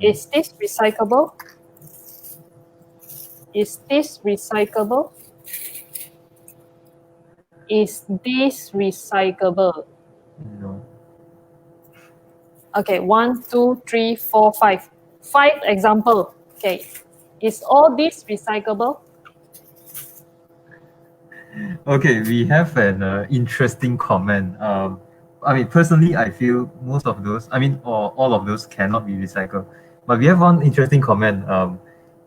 is this recyclable? Is this recyclable? Is this recyclable? No. Okay, 1, 2, 3, 4, 5. 5 example. Okay, is all this recyclable? Okay, we have an interesting comment. I mean, personally, I feel most of those, I mean, or all of those cannot be recycled. But we have one interesting comment.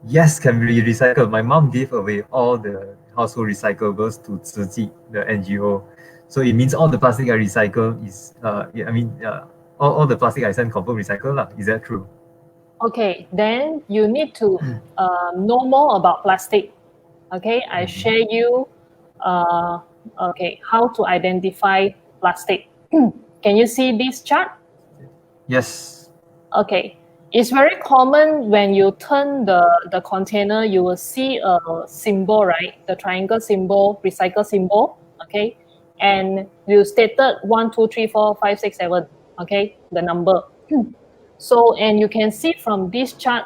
Yes, can be recycled. My mom gave away all the household recyclables to Tzu the NGO. So it means all the plastic I recycle is, yeah, I mean, all the plastic I send confirm recycle lah. Is that true? Okay, then you need to know more about plastic. Okay, I share you okay, how to identify plastic. Can you see this chart? Yes. Okay, it's very common when you turn the container, you will see a symbol, right? The triangle symbol, recycle symbol, okay? And you stated 1, 2, 3, 4, 5, 6, 7, okay? The number. So, and you can see from this chart,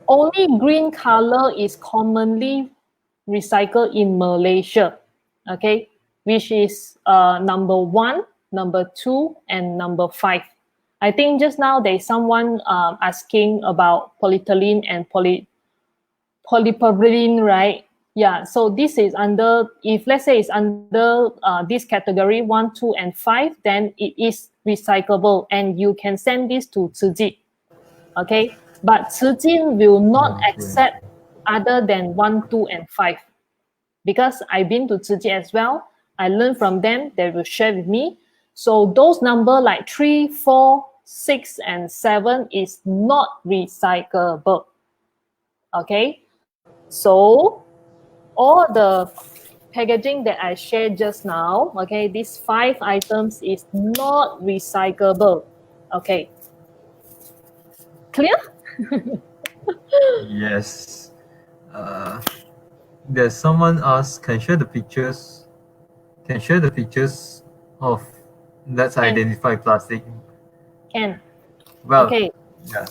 only green color is commonly recycled in Malaysia, okay? Which is number 1, number 2, and number 5. I think just now there's someone asking about polyethylene and polypropylene, right? Yeah, so this is under, if let's say it's under this category 1, 2, and 5, then it is recyclable and you can send this to Tzu, okay? But Tzu will not accept other than 1, 2, and 5. Because I've been to Tzu as well, I learned from them, they will share with me. So those number like 3, 4, 6, and 7 is not recyclable. Okay, so all the packaging that I shared just now, okay, these 5 items is not recyclable. Okay, clear? Yes. There's someone asked, can share the pictures of let's identify plastic. Can. Well, okay. Yeah.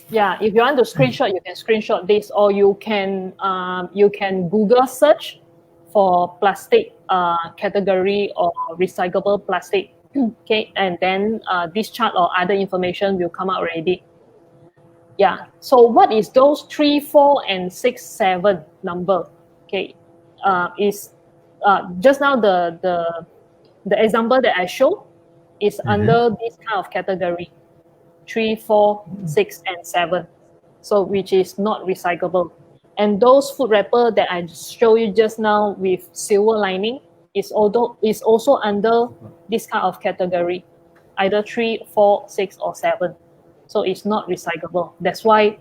Yeah, if you want to screenshot, you can screenshot this, or you can Google search for plastic category or recyclable plastic. Okay, and then this chart or other information will come out already. Yeah. So what is those 3, 4, and 6, 7 number? Okay, is just now the example that I showed is under this kind of category. 3, 4, 6, and 7. So which is not recyclable. And those food wrapper that I showed you just now with silver lining is also under this kind of category, either 3, 4, 6, or 7. So it's not recyclable. That's why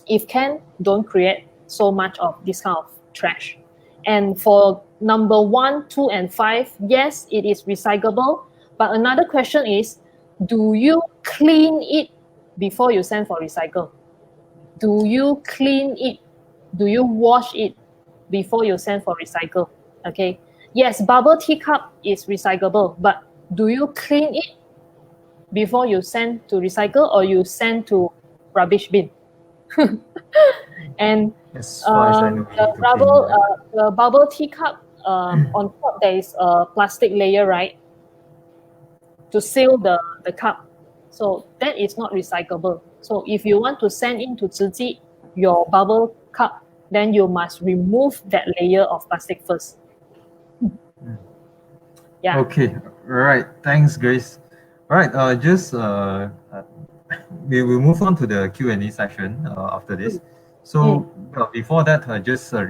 if can, don't create so much of this kind of trash. And for number 1, 2, and 5, yes, it is recyclable. But another question is, do you clean it before you send for recycle? Do you clean it? Do you wash it before you send for recycle? Okay. Yes, bubble tea cup is recyclable, but do you clean it before you send to recycle, or you send to rubbish bin? And as far as I know, we need to clean it. the bubble tea cup, on top there is a plastic layer, right? To seal the cup. So that is not recyclable. So if you want to send into Tzu your bubble cup, then you must remove that layer of plastic first. Yeah. Okay, right. Thanks, Grace. All right, we will move on to the Q&A session after this. So before that, just a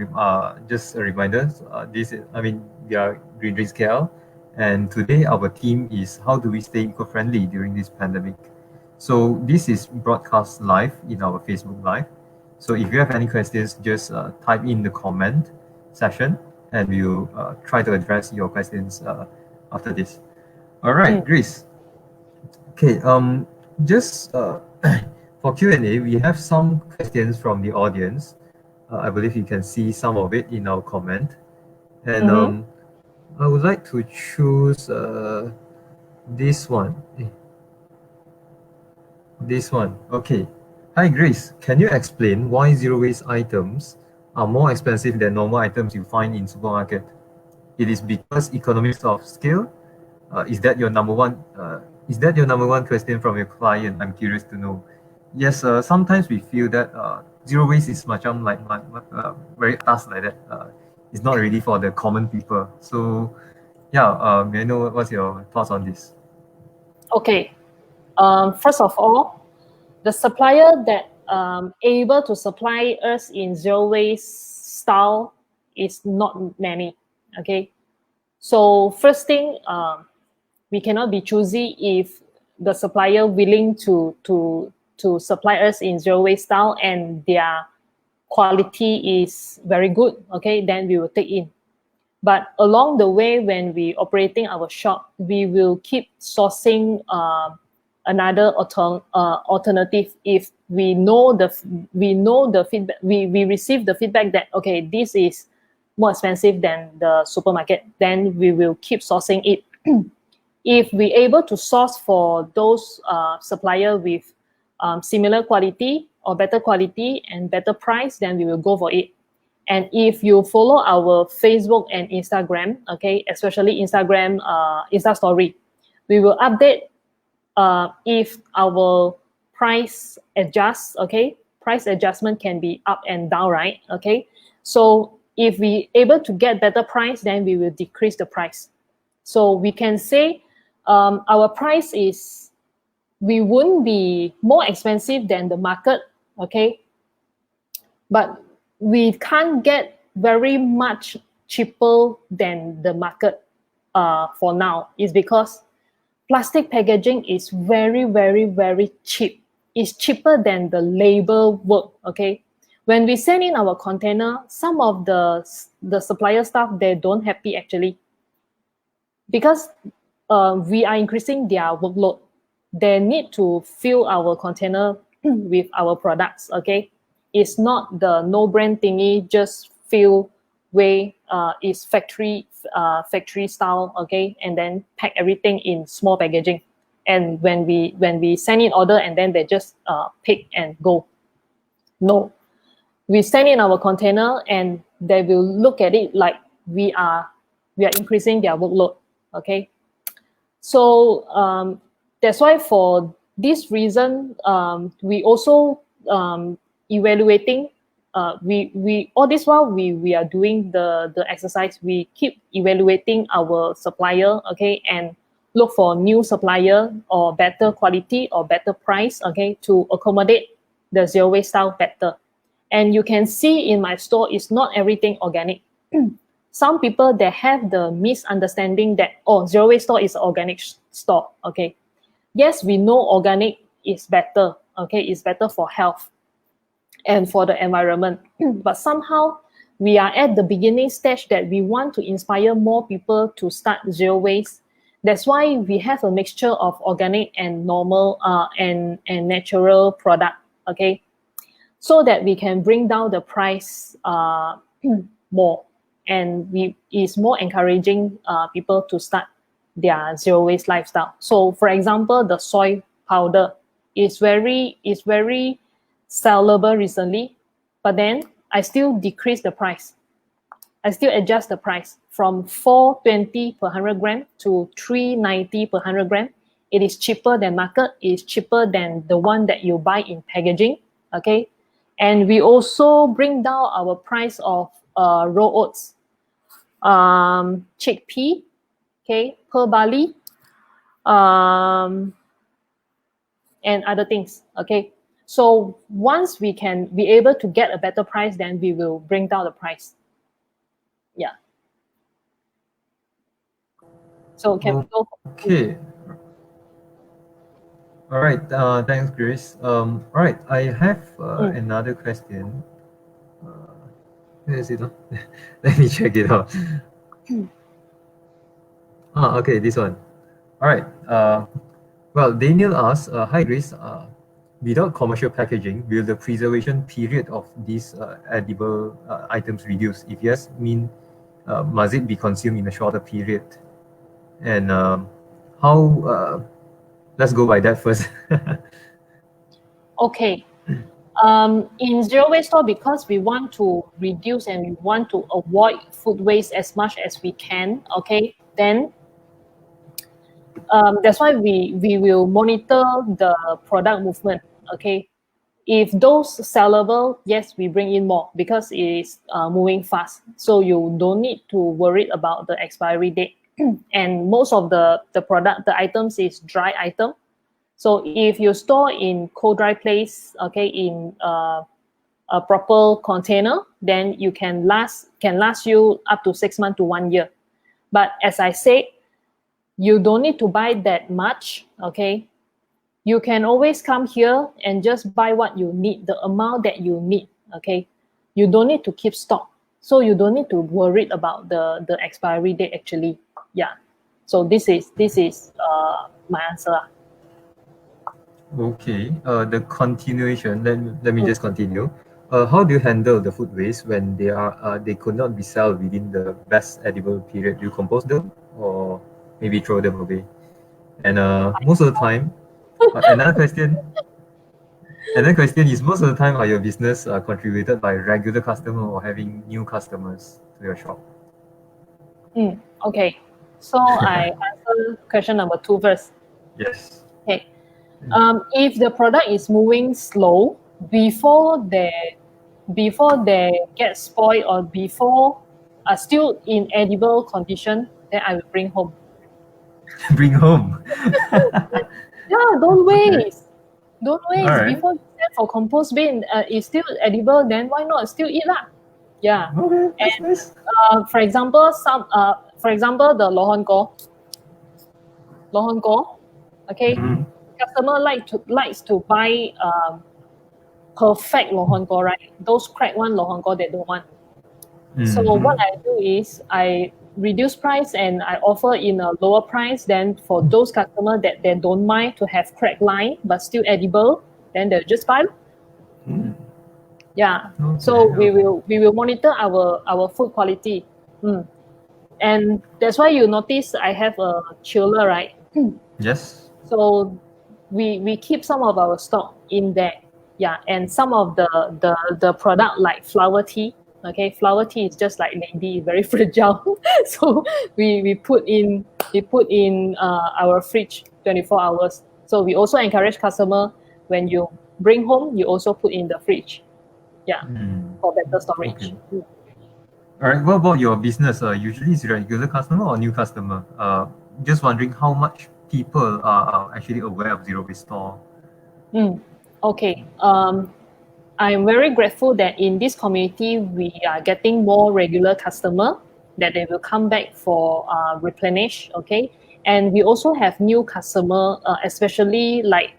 reminder. We are Green Drinks KL, and today our theme is how do we stay eco-friendly during this pandemic. So this is broadcast live in our Facebook Live. So if you have any questions, just type in the comment section, and we'll try to address your questions after this. All right, Grace. Okay, just for Q&A, we have some questions from the audience. I believe you can see some of it in our comment. And I would like to choose this one. This one. Okay. Hi, Grace. Can you explain why zero waste items are more expensive than normal items you find in supermarket? It is because economies of scale. Is that your number one? Is that your number one question from your client? I'm curious to know. Yes. Sometimes we feel that zero waste is macam like very fast like that. It's not really for the common people. So yeah. May I know what's your thoughts on this? Okay. First of all, the supplier that able to supply us in zero waste style is not many. Okay. So first thing, we cannot be choosy if the supplier willing to supply us in zero waste style and their quality is very good. Okay, then we will take in. But along the way, when we operating our shop, we will keep sourcing another alternative if we know the feedback. We receive the feedback that okay, this is more expensive than the supermarket. Then we will keep sourcing it. If we able to source for those supplier with similar quality or better quality and better price, then we will go for it. And if you follow our Facebook and Instagram, okay, especially Instagram, Insta story, we will update if our price adjusts, okay, price adjustment can be up and down, right? Okay, so if we able to get better price, then we will decrease the price. So we can say our price is, we wouldn't be more expensive than the market, okay, but we can't get very much cheaper than the market for now. Is because plastic packaging is very, very, very cheap. It's cheaper than the labor work, okay? When we send in our container, some of the supplier staff, they don't happy actually. Because we are increasing their workload. They need to fill our container with our products, okay? It's not the no brand thingy, just fill way, is factory style, okay? And then pack everything in small packaging. And when we send in order and then they just pick and go. No, we send in our container and they will look at it like we are increasing their workload, okay? So that's why for this reason, we also evaluating. We all this while we are doing the exercise. We keep evaluating our supplier, okay, and look for new supplier or better quality or better price, okay, to accommodate the zero waste style better. And you can see in my store, it's not everything organic. Some people, they have the misunderstanding that, oh, zero waste store is an organic store, okay. Yes, we know organic is better, okay, it's better for health and for the environment. But somehow we are at the beginning stage that we want to inspire more people to start zero waste. That's why we have a mixture of organic and normal and natural product, okay, so that we can bring down the price more, and we is more encouraging people to start their zero waste lifestyle. So for example, the soy powder is very sellable recently, but then I still decrease the price. I still adjust the price from 420 per 100 gram to 390 per 100 gram. It is cheaper than market. It is cheaper than the one that you buy in packaging, okay? And we also bring down our price of raw oats, chickpea, okay, pearl barley, and other things, okay? So once we can be able to get a better price, then we will bring down the price. Yeah. So can we go? Okay. All right. Thanks, Grace. All right. I have another question. Where is it? Let me check it out. Okay, this one. All right. Well, Daniel asks, hi, Grace. Without commercial packaging, will the preservation period of these edible items reduce? If yes, must it be consumed in a shorter period? And how? Let's go by that first. Okay. In zero waste store, because we want to reduce and we want to avoid food waste as much as we can, okay, then that's why we will monitor the product movement, okay. If those sellable, yes, we bring in more because it is moving fast. So you don't need to worry about the expiry date. And most of the product, the items is dry item. So if you store in cold dry place, okay, in a proper container, then you can last you up to 6 months to 1 year. But as I said, you don't need to buy that much, okay? You can always come here and just buy what you need, the amount that you need, okay? You don't need to keep stock. So you don't need to worry about the expiry date actually. Yeah. So this is my answer. Okay. The continuation. Let me just continue. How do you handle the food waste when they could not be sold within the best edible period? Do you compost them or maybe throw them away? And most of the time, another question. Another question is, most of the time, are your business contributed by regular customer or having new customers to your shop? Okay. So I answer question number 2 first. Yes. Okay. If the product is moving slow, before they get spoiled or before are still in edible condition, then I will bring home. Bring home. Yeah, don't Okay. waste. Don't waste. All right. Before you send for compost bin, it's still edible, then why not still eat lah? Yeah. Okay, that's And nice. for example, the lohon ko, okay, customer likes to buy perfect lohon ko, right? Those cracked one lohon ko they don't want. So what I do is I reduce price and I offer in a lower price. Then for those customers that they don't mind to have cracked line but still edible, then they'll just buy. Yeah. Okay, So we will monitor our food quality. And that's why you notice I have a chiller, right? Yes. So we keep some of our stock in there. Yeah, and some of the product like flower tea. Okay, flower tea is just like lady, very fragile. So we put in our fridge 24 hours. So we also encourage customer, when you bring home, you also put in the fridge. Yeah, for better storage. Okay. All right. What about your business? Usually is regular customer or new customer? Just wondering how much people are actually aware of zero waste store. Okay. I'm very grateful that in this community we are getting more regular customer that they will come back for replenish. Okay, and we also have new customer, especially like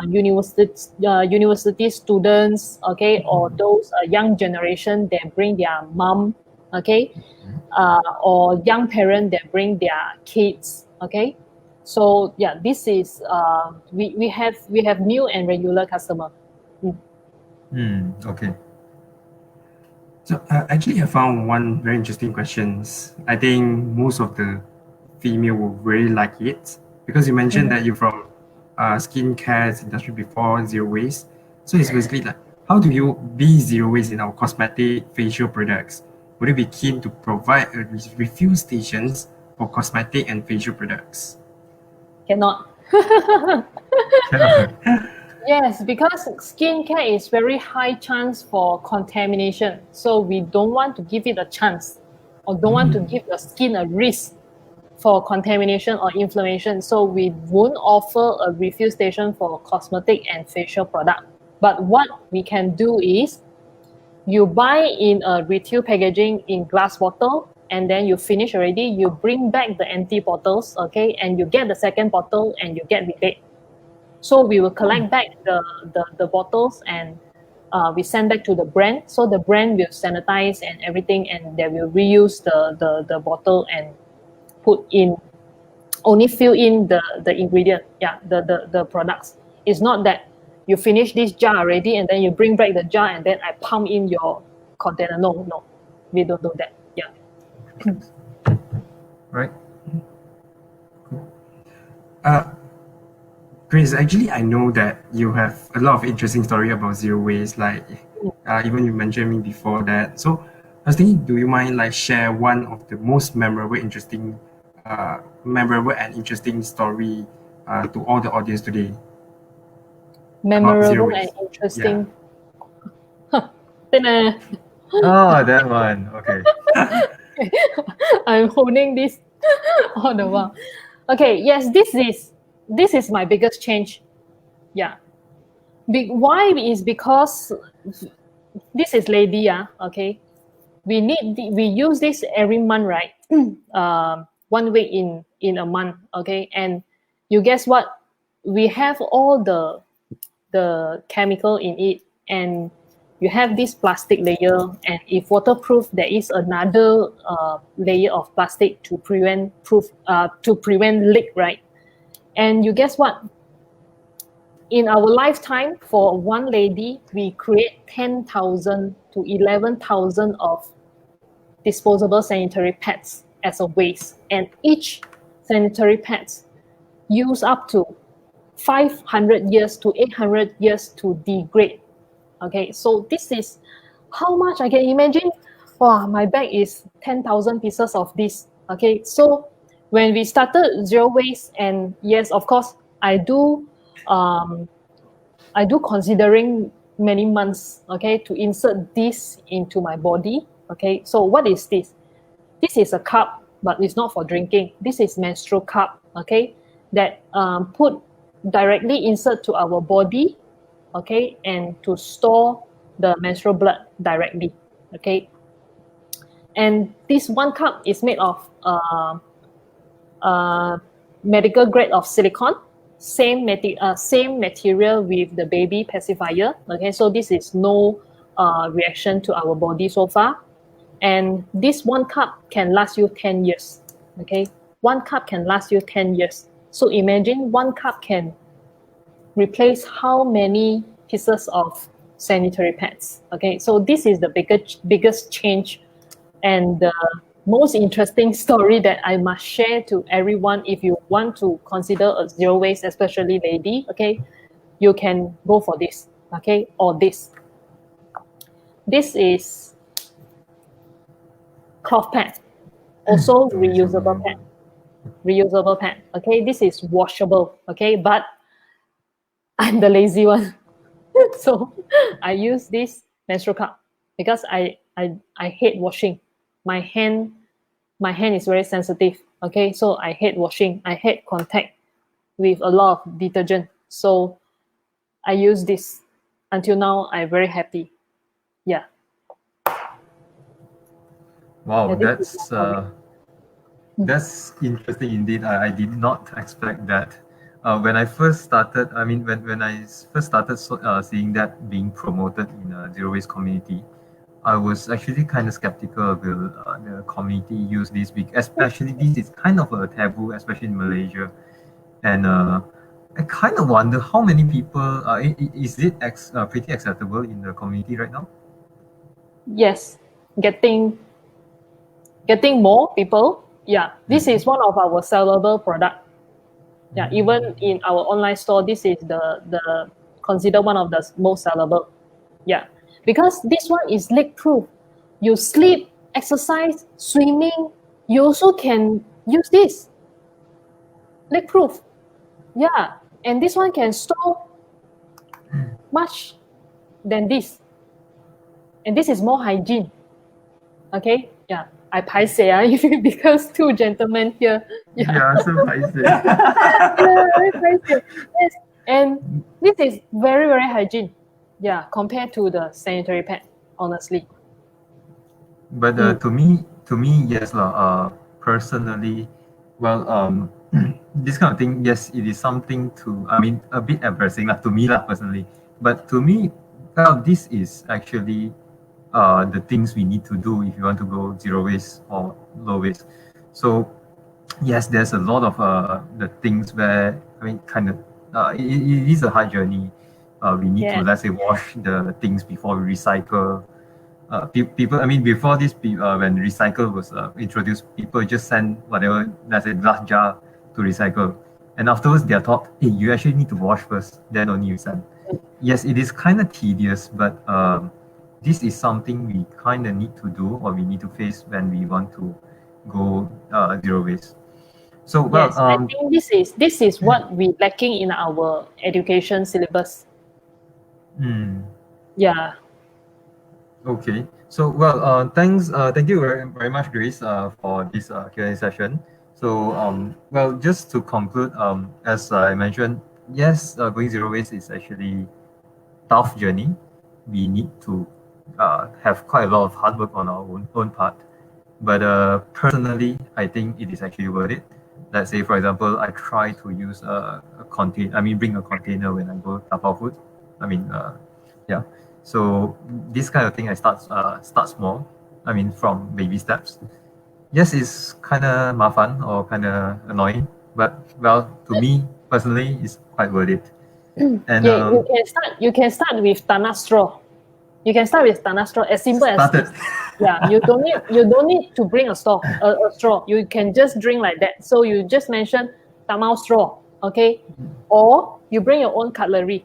university students. Okay, or those young generation that bring their mom. Okay, or young parent that bring their kids. Okay, so yeah, this is we have new and regular customer. Okay. So actually, I found one very interesting questions. I think most of the female will really like it because you mentioned that you're from skincare industry before zero waste. So it's basically like, how do you be zero waste in our cosmetic facial products? Would you be keen to provide a refill stations for cosmetic and facial products? Cannot. Cannot. Yes, because skincare is very high chance for contamination. So we don't want to give it a chance or don't want to give your skin a risk for contamination or inflammation. So we won't offer a refill station for cosmetic and facial product. But what we can do is you buy in a retail packaging in glass bottle, and then you finish already, you bring back the empty bottles, okay, and you get the second bottle and you get rebate. So we will collect back the bottles and we send back to the brand. So the brand will sanitize and everything, and they will reuse the bottle and only fill in the ingredient, the products. It's not that you finish this jar already and then you bring back the jar and then I pump in your container. No, we don't do that. Right. Great Grace, actually, I know that you have a lot of interesting story about zero waste. Like, even you mentioned me before that. So, I was thinking, do you mind like share one of the most memorable and interesting story to all the audience today about zero Memorable and waste? interesting. Ta-da. Oh, that one. Okay. I'm holding this all the while. Okay, yes, this is my biggest change. Yeah. Why is because this is lady, okay. We use this every month, right? 1 week in a month, okay. And you guess what? We have all the chemical in it, and you have this plastic layer, and if waterproof, there is another layer of plastic to prevent leak, right? And you guess what? In our lifetime, for one lady, we create 10,000 to 11,000 of disposable sanitary pads as a waste, and each sanitary pads use up to 500 years to 800 years to degrade. Okay, so this is how much I can imagine. Wow, my bag is 10,000 pieces of this. Okay, so when we started zero waste, and yes, of course, I do considering many months, okay, to insert this into my body. Okay, so what is this? This is a cup, but it's not for drinking. This is menstrual cup, okay, that put directly insert to our body, okay, and to store the menstrual blood directly, okay. And this one cup is made of medical grade of silicone, same material with the baby pacifier, okay. So this is no reaction to our body so far. And this one cup can last you 10 years, okay. One cup can last you 10 years. So imagine one cup can replace how many pieces of sanitary pads, okay. So this is the biggest change, and the most interesting story that I must share to everyone. If you want to consider a zero waste, especially lady, okay, you can go for this, okay, or this. This is cloth pad, also reusable pad, okay. This is washable, okay, but I'm the lazy one. So I use this menstrual cup because I hate washing. My hand is very sensitive, okay. So I hate washing. I hate contact with a lot of detergent. So I use this. Until now, I'm very happy. Yeah. Wow, Yeah, this is that's interesting indeed. I did not expect that. When I first started, I mean, when I first started seeing that being promoted in a zero waste community, I was actually kind of skeptical of the community use this week, especially this is kind of a taboo, especially in Malaysia. And I kind of wonder how many people, is it pretty acceptable in the community right now? yes, getting more people. Yeah, this is one of our sellable product. Yeah, even in our online store, this is the considered one of the most sellable. Yeah, because this one is leak proof. You sleep, exercise, swimming, you also can use this. Leak proof. Yeah, and this one can store much than this. And this is more hygiene. Okay, yeah. I paiseh if it becomes two gentlemen here. Yeah, so I say. Yeah, I paiseh. Yes, and this is very, very hygiene. Yeah, compared to the sanitary pad, honestly. But to me, yes, personally, well, this kind of thing, yes, it is something to, I mean, a bit embarrassing to me personally. But to me, well, this is actually the things we need to do if you want to go zero waste or low waste. So yes, there's a lot of the things where, I mean, kind of, it is a hard journey. We need to, Yeah. let's say, wash the things before we recycle. People, I mean, before this, when recycle was introduced, people just send whatever, let's say, glass jar to recycle. and afterwards they are taught, hey, you actually need to wash first, then only you send. Yes, it is kind of tedious, but this is something we kind of need to do, or we need to face when we want to go zero waste. So well, Yes, I think this is what we lacking in our education syllabus. Yeah. Okay. So well, thank you very much, Grace, for this Q&A session. So well, just to conclude, as I mentioned, yes, going zero waste is actually tough journey. We need to have quite a lot of hard work on our own part. But personally, I think it is actually worth it. Let's say, for example, I try to use a container. I mean, bring a container when I go tapao food. I mean, yeah. So this kind of thing, I start small. I mean, from baby steps. Yes, it's kind of mafan or kind of annoying, but well, to me personally, it's quite worth it. And Yeah, you can start with tanah straw. You can start with tanah straw, as simple as started. yeah. You don't need to bring a straw. You can just drink like that. So you just mention tamau straw, okay? Or you bring your own cutlery.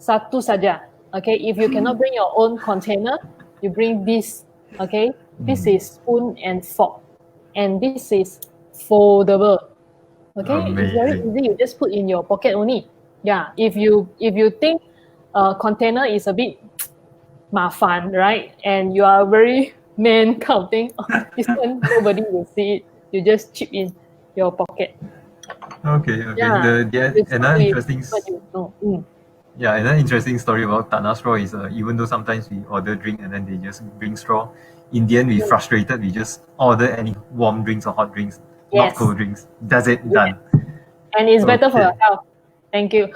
Satu saja, okay? If you cannot bring your own container, you bring this, okay? This is spoon and fork, and this is foldable. Okay, it's very Amazing. easy. You just put in your pocket only. Yeah, if you think a container is a bit mafan, right? And you are very man kind of thing. This one nobody will see it. You just chip in your pocket. Okay. Yeah, it's not Another with interesting what you know. Yeah, another interesting story about tanah straw is even though sometimes we order drink and then they just bring straw, in the end we frustrated, we just order any warm drinks or hot drinks, not Yes. cold drinks. That's it, Yeah. done. And it's better for Okay. your health. Thank you.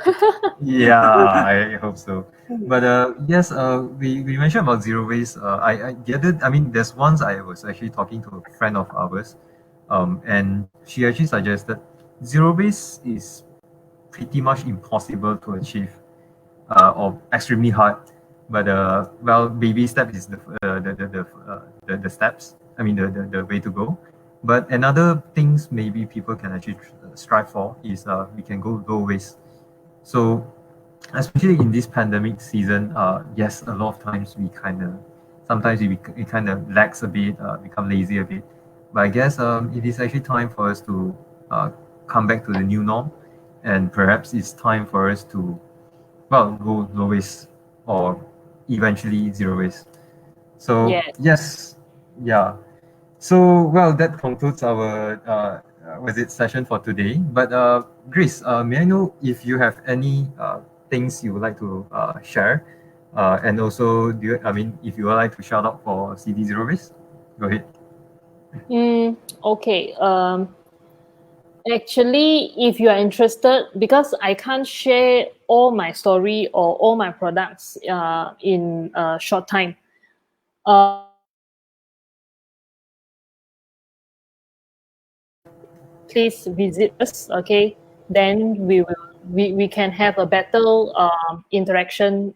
Yeah, I hope so. But yes, we mentioned about zero waste. There's once I was actually talking to a friend of ours, and she actually suggested zero waste is pretty much impossible to achieve. Or extremely hard. But well, baby step is the steps. I mean the way to go. But another things maybe people can actually strive for is we can go low waste. So especially in this pandemic season, yes, a lot of times we kind of sometimes we kind of lax a bit, become lazy a bit. But I guess it is actually time for us to come back to the new norm, and perhaps it's time for us to well, go low waste or eventually zero waste. So yes, yeah. So well, that concludes our session for today. But Grace, may I know if you have any things you would like to share, and also if you would like to shout out for CD Zero Waste, go ahead. Okay. Actually, if you are interested, because I can't share all my story or all my products in a short time. Please visit us, okay? Then we can have a better interaction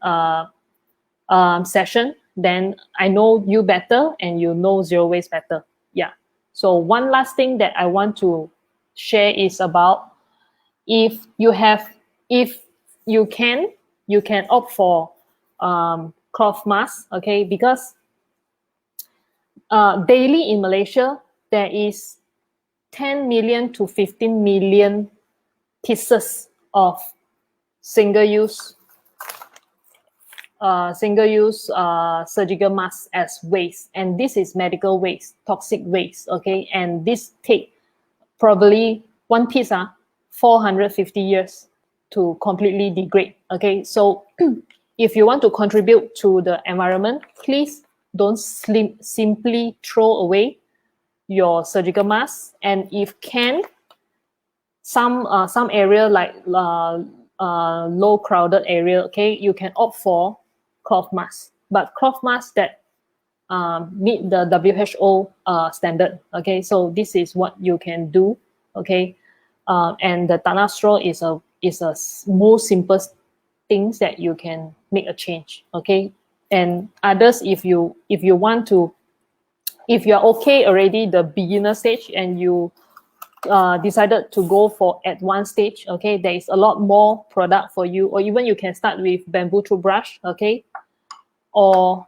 session. Then I know you better and you know zero waste better. Yeah. So one last thing that I want to share is about if you can opt for cloth mask, okay? Because daily in Malaysia there is 10 million to 15 million pieces of single-use surgical masks as waste, and this is medical waste, toxic waste, okay? And this take probably one piece 450 years to completely degrade, okay? So if you want to contribute to the environment, please don't simply throw away your surgical mask, and if can, some area like low crowded area, okay, you can opt for cloth mask, but cloth mask that meet the WHO standard, okay? So this is what you can do, okay? And the tanah straw is a most simple things that you can make a change, okay? And others, if you want to, if you're okay already the beginner stage and you decided to go for advanced stage, okay, there is a lot more product for you, or even you can start with bamboo toothbrush, okay, or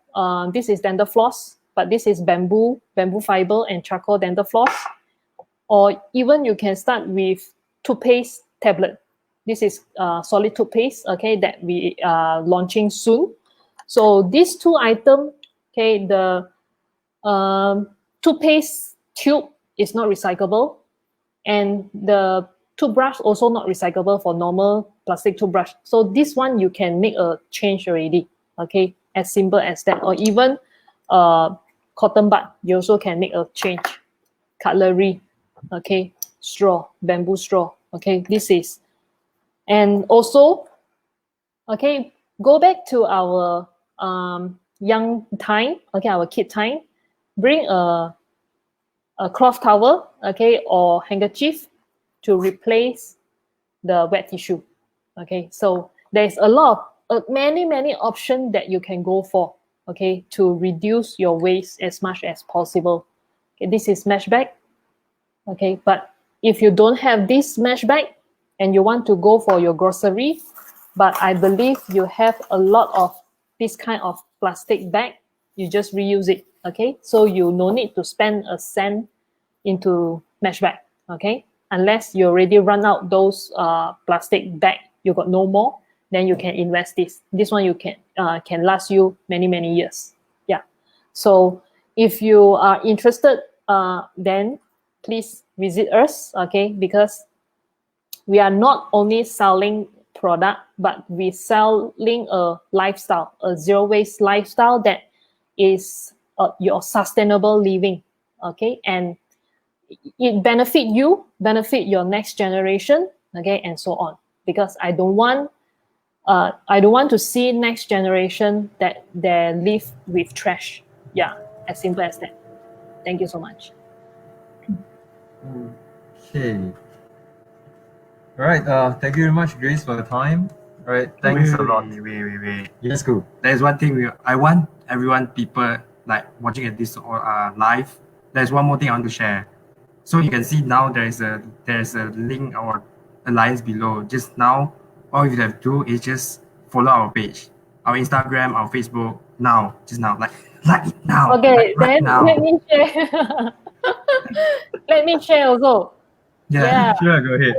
this is dental floss, but this is bamboo fiber and charcoal dental floss, or even you can start with toothpaste tablet. This is solid toothpaste, okay, that we are launching soon. So these two items, okay, the toothpaste tube is not recyclable, and the toothbrush also not recyclable for normal plastic toothbrush. So this one you can make a change already, okay, as simple as that. Or even cotton bud, you also can make a change. Cutlery, okay, straw, bamboo straw, okay, this is. And also, okay, go back to our young time, okay, our kid time, bring a cloth towel, okay, or handkerchief to replace the wet tissue, okay. So there's a lot of many options that you can go for, okay, to reduce your waste as much as possible. Okay, this is mesh bag, okay, but if you don't have this mesh bag and you want to go for your grocery, but I believe you have a lot of this kind of plastic bag, you just reuse it, okay, so you no need to spend a cent into mesh bag, okay, unless you already run out those plastic bag, you got no more, then you can invest this one you can last you many years. Yeah, so if you are interested, then please visit us, okay, because we are not only selling product, but we selling a lifestyle, a zero waste lifestyle that is your sustainable living, okay, and it benefit you, benefit your next generation, okay, and so on. Because I don't want to see next generation that they live with trash. Yeah, as simple as that. Thank you so much. Okay. All right. Thank you very much, Grace, for the time. All right. Thanks a lot. Wait. Yes, cool. There's one thing I want everyone, people like watching at this live. There's one more thing I want to share. So you can see now there's a link or alliance below. Just now, all you have to do is just follow our page, our Instagram, our Facebook. Now, just now, like it now. Okay, like, right then now. let me share. Let me share also. Yeah. Sure, go ahead.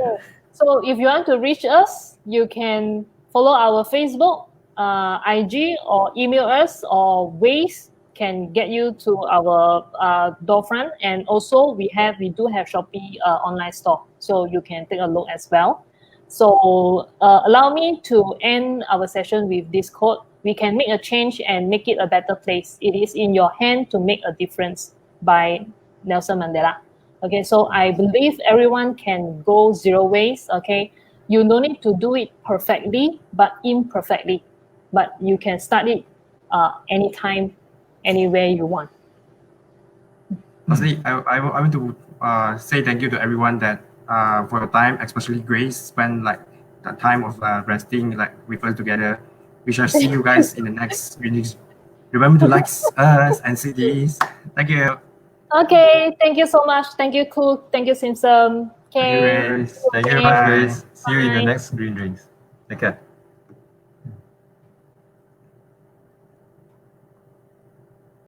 So if you want to reach us, you can follow our Facebook, IG, or email us, or Waze can get you to our door front. And also we do have Shopee online store, so you can take a look as well. So allow me to end our session with this quote: we can make a change and make it a better place. It is in your hand to make a difference, by Nelson Mandela. Okay, so I believe everyone can go zero waste, okay? You don't need to do it perfectly, but imperfectly. But you can start it anytime, anywhere you want. Lastly, I want to say thank you to everyone that for your time, especially Grace, spend like the time of resting like with us together. We shall see you guys in the next readings. Remember to like us and CDs. Thank you. Okay, thank you so much. Thank you, Khoo. Thank you, Simpson. Okay. Thank you very much, Grace. See you in the next Green Drinks. Take care.